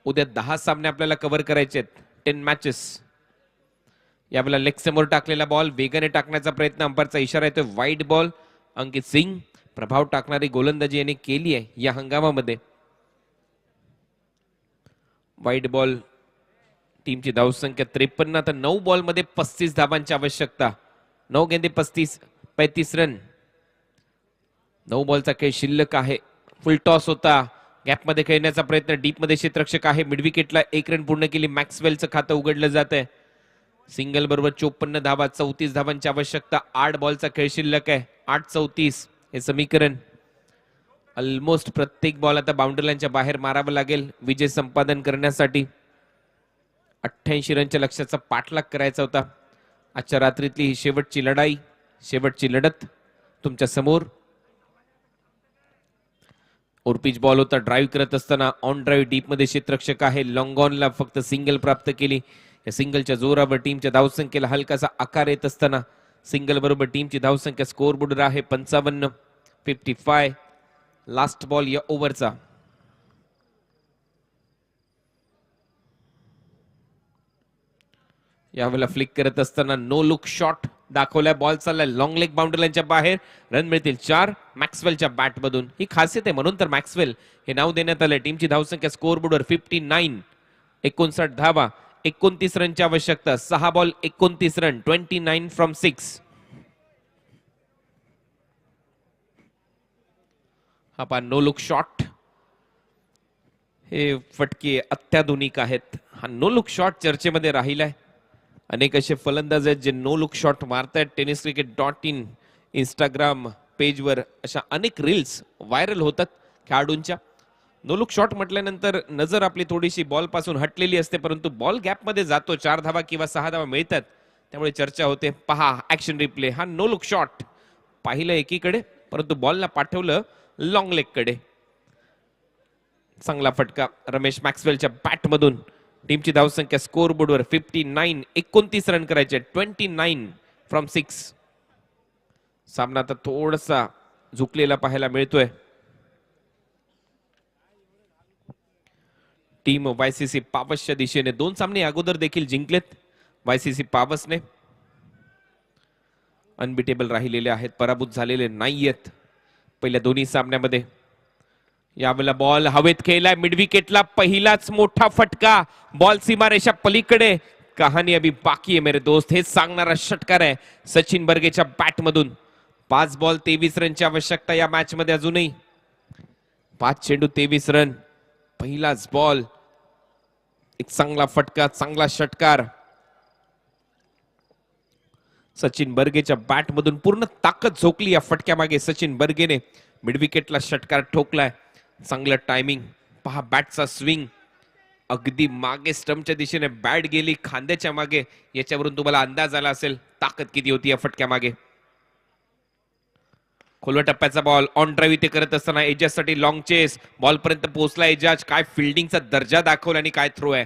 उद्या 10 सामने आपल्याला कव्हर करायचे आहेत. 10 मॅचेस. यावेळेला लेग समोर टाकलेला बॉल वेगाने टाकण्याचा प्रयत्न, अंपायरचा इशारा येतोय वाईड बॉल. अंकित सिंग प्रभाव टाकणारी गोलंदाजी यांनी केली आहे या हंगामामध्ये. Wide ball. टीमची धावसंख्या 53. आता 9 बॉल मध्ये 35 धावांची आवश्यकता. 9 गेंदे 35 रन. 9 बॉलचा खेळ शिल्लक आहे. फुल टॉस होता. गॅप मध्ये खेळण्याचा प्रयत्न. डीप मध्ये क्षेत्ररक्षक आहे. मिड विकेटला 1 रन पूर्ण केली. मॅक्सवेलचं खातं उघडलं जात आहे. सिंगल बरोबर 54 धावा. 34 धावांची आवश्यकता. 8 बॉलचा खेळ शिल्लक आहे. 8-34 हे समीकरण. ऑलमोस्ट प्रत्येक बॉल आता बाउंड्री लाईनच्या बाहेर मारावा लागेल विजय संपादन करण्यासाठी. 88 रनच्या लक्ष्याचा पाठलाग करायचा होता. आजच्या रात्रीतली ही शेवटची लढाई, शेवटची लढत तुमच्या समोर. ओरपिच बॉल होता. ड्राईव्ह करत असताना ऑन ड्राईव्ह डीप मध्ये क्षेत्ररक्षक आहे. लॉंग ऑनला फक्त सिंगल प्राप्त केली. या सिंगलच्या जोरावर टीमच्या धावसंख्येला हलकासा आकार येत असताना सिंगल बरोबर टीमची धावसंख्या स्कोअर बोर्डवर आहे 55. लास्ट बॉल या ओव्हरचा. यावेळेला फ्लिक करत असताना नो लुक शॉट दाखवलाय. बॉल चाललाय लॉंग लेग बाउंड्री लाईनच्या बाहेर. रन मिळतील 4 मॅक्सवेलच्या बॅट मधून. ही खासियत आहे म्हणून तर मॅक्सवेल हे नाव देण्यात आलंय. टीमची धावसंख्या स्कोअर बोर्डवर 59. 59 धावा. 29 रनची आवश्यकता. 6 बॉल 29 रन. 29 फ्रॉम 6. हा पहा नो लुक शॉट. हे फटके अत्याधुनिक आहेत. हा नो लुक शॉट चर्चेमध्ये राहिलाय. अनेक असे फलंदाज आहेत जे नो लुक शॉट मारतायत. tenniscricket.in इंस्टाग्राम पेजवर अशा अनेक रील्स व्हायरल होतात खेळाडूंच्या. नो लुक शॉट म्हटल्यानंतर नजर आपली थोडीशी बॉल पासून हटलेली असते, परंतु बॉल गॅप मध्ये जातो, 4 धावा किंवा 6 धावा मिळतात, त्यामुळे चर्चा होते. पहा ऍक्शन रिप्ले. हा नो लुक शॉट पाहिलं एकीकडे, परंतु बॉलला पाठवलं लॉंग लेग कडे. चांगला फटका रमेश मॅक्सवेलच्या बॅट मधून. टीमची धावसंख्या स्कोर बोर्डवर 59. 29 रन करायचे. 29 फ्रॉम 6. सामना आता थोडासा झुकलेला पाहायला मिळतोय. टीम वायसीसी पावसच्या दिशेने 2 सामने अगोदर देखील जिंकलेत वायसीसी पावसने. अनबिटेबल राहिलेले आहेत, पराभूत झालेले नाहीयेत पहिल्या दोन्ही सामन्यामध्ये. यावेळेला बॉल हवेत खेळलाय मिड विकेटला. पहिलाच मोठा फटका. बॉल सीमारेषा पलीकडे. कहाणी अभी बाकी आहे मेरे दोस्त. हे सांगणारा षटकार आहे सचिन बर्गेच्या बॅट मधून. 5 बॉल 23 रनची आवश्यकता या मॅच मध्ये अजूनही. 5 चेंडू 23 रन. पहिलाच बॉल. एक चांगला फटका, चांगला षटकार. सचिन बर्गेच्या बॅट मधून पूर्ण ताकद झोकली या फटक्या मागे सचिन बर्गेने. मिड विकेटला षटकार ठोकलाय. चांगलं टायमिंग. पहा बॅटचा स्विंग. अगदी मागे स्टंपच्या दिशेने बॅट गेली, खांद्याच्या मागे. याच्यावरून तुम्हाला अंदाज आला असेल ताकद किती होती या फटक्या मागे. खोलवा टप्प्याचा बॉल ऑन ड्राईव्ह इथे करत असताना एजाजसाठी लॉंग चेस. बॉल पर्यंत पोहोचला एजाज. काय फिल्डिंगचा दर्जा दाखवला आणि काय थ्रो आहे.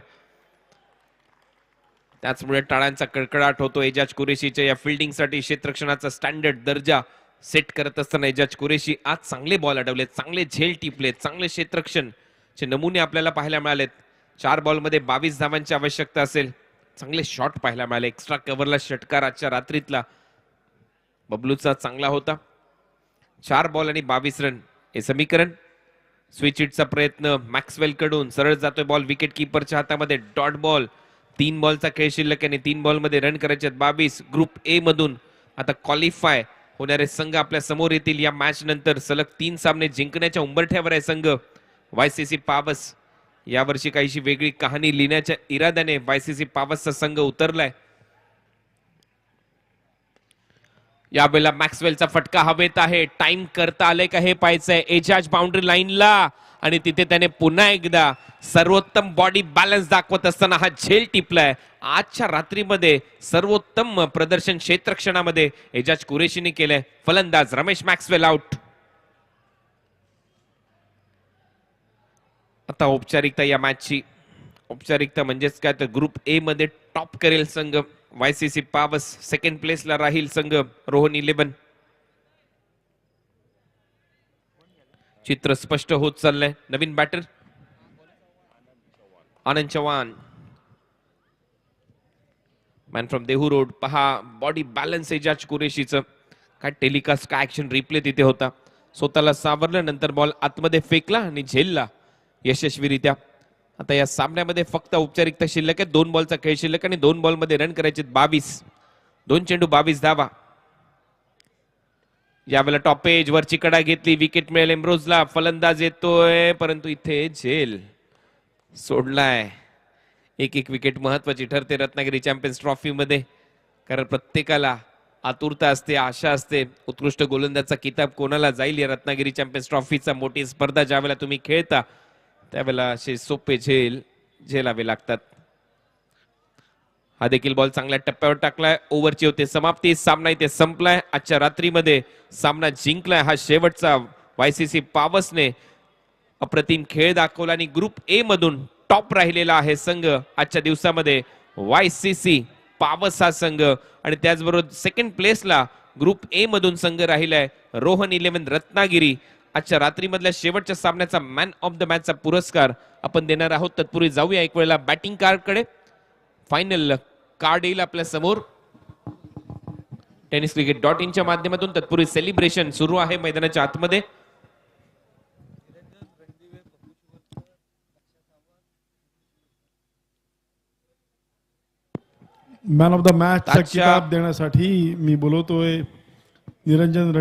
त्याचमुळे टाळ्यांचा कडकडाट होतो एजाज कुरेशीच्या या फिल्डिंगसाठी. क्षेत्ररक्षणाचा स्टँडर्ड दर्जा सेट करत असताना एजाज कुरेशी आज चांगले बॉल अडवलेत, चांगले झेल टिपलेत, चांगले क्षेत्ररक्षणचे नमुने आपल्याला पाहायला मिळालेत. 4 बॉलमध्ये 22 धावांची आवश्यकता असेल. चांगले शॉट पाहायला मिळाले. एक्स्ट्रा कव्हरला षटकार आजच्या रात्रीतला बबलूचा चांगला होता. 4 बॉल आणि 22 रन हे समीकरण. स्विच हिटचा प्रयत्न मॅक्सवेल कडून. सरळ जातोय बॉल विकेट किपरच्या हातामध्ये. Dot ball. 3 बॉलचा खेळ शिल्लक आणि 3 बॉल मध्ये रन करायचे 22. ग्रुप ए मधून आता क्वालिफाय होणारे संघ आपल्या समोर येतील. या मॅच नंतर सलग 3 सामने जिंकण्याच्या उंबरठ्यावर आहे संघ वायसीसी पावस. यावर्षी काहीशी वेगळी कहाणी लिहिण्याच्या इराद्याने वायसीसी पावसचा संघ उतरलाय. यावेळेला मॅक्सवेलचा फटका हवेत आहे. टाइम करता आले का हे पाहायचंय. एजाज बाउंड्री लाईनला आणि तिथे त्याने पुन्हा एकदा सर्वोत्तम बॉडी बॅलन्स दाखवत असताना हा झेल टिपलाय. आजच्या रात्रीमध्ये सर्वोत्तम प्रदर्शन क्षेत्ररक्षणामध्ये एजाज कुरेशीने केलंय. फलंदाज रमेश मॅक्सवेल आउट. आता औपचारिकता या मॅचची. औपचारिकता म्हणजेच काय तर ग्रुप ए मध्ये टॉप करेल संघ वायसीसी पावस. सेकंड प्लेसला राहील संघ रोहन 11. चित्र स्पष्ट होत चाललंय. नवीन batter Anand Chavan, man from Dehu road. पहा बॉडी बॅलन्स एजाज कुरेशीचं. काय टेलिकास्ट, काय ऍक्शन रिप्ले तिथे होता. स्वतःला सावरलं, नंतर बॉल आतमध्ये फेकला आणि झेलला यशस्वीरित्या. आता या सामन्यामध्ये फक्त औपचारिकता शिल्लक आहे. 2 बॉलचा खेळ शिल्लक आणि 2 बॉल मध्ये रन करायचे 22. 2 चेंडू 22 धावा. यावेळेला टॉप एज वरची कडा घेतली. विकेट मिळेल एम्ब्रोजला. फलंदाज येतोय, परंतु इथे झेल सोडलाय. एक विकेट महत्वाची ठरते रत्नागिरी चॅम्पियन्स ट्रॉफी मध्ये, कारण प्रत्येकाला आतुरता असते, आशा असते. उत्कृष्ट गोलंदाजचा किताब कोणाला जाईल या रत्नागिरी चॅम्पियन्स ट्रॉफीचा मोठी स्पर्धा ज्यावेळेला तुम्ही खेळता त्यावेळेला असे सोपे झेलावे लागतात. हा देखील बॉल चांगल्या टप्प्यावर टाकलाय. ओव्हरची होते समाप्ती. सामना इथे संपलाय. आजच्या रात्रीमध्ये सामना जिंकलाय. हा शेवटचा वायसीसी पावसने अप्रतिम खेळ दाखवला आणि ग्रुप ए मधून टॉप राहिलेला आहे संघ आजच्या दिवसामध्ये वायसीसी पावस हा संघ. आणि त्याचबरोबर सेकंड प्लेसला ग्रुप ए मधून संघ राहिलाय रोहन 11 रत्नागिरी. आजच्या रात्रीमधल्या शेवटच्या सामन्याचा मॅन ऑफ द मॅचचा पुरस्कार आपण देणार आहोत. तत्पूर्वी जाऊया एक वेळेला बॅटिंग कार्डकडे. फायनल कार्ड येईल आपल्या समोर tenniscricket.in च्या माध्यमातून. तत्पूर्वी सेलिब्रेशन सुरू आहे मैदानाच्या आतमध्ये. मॅन ऑफ द मॅच किताब देण्यासाठी मी बोलवतोय निरंजन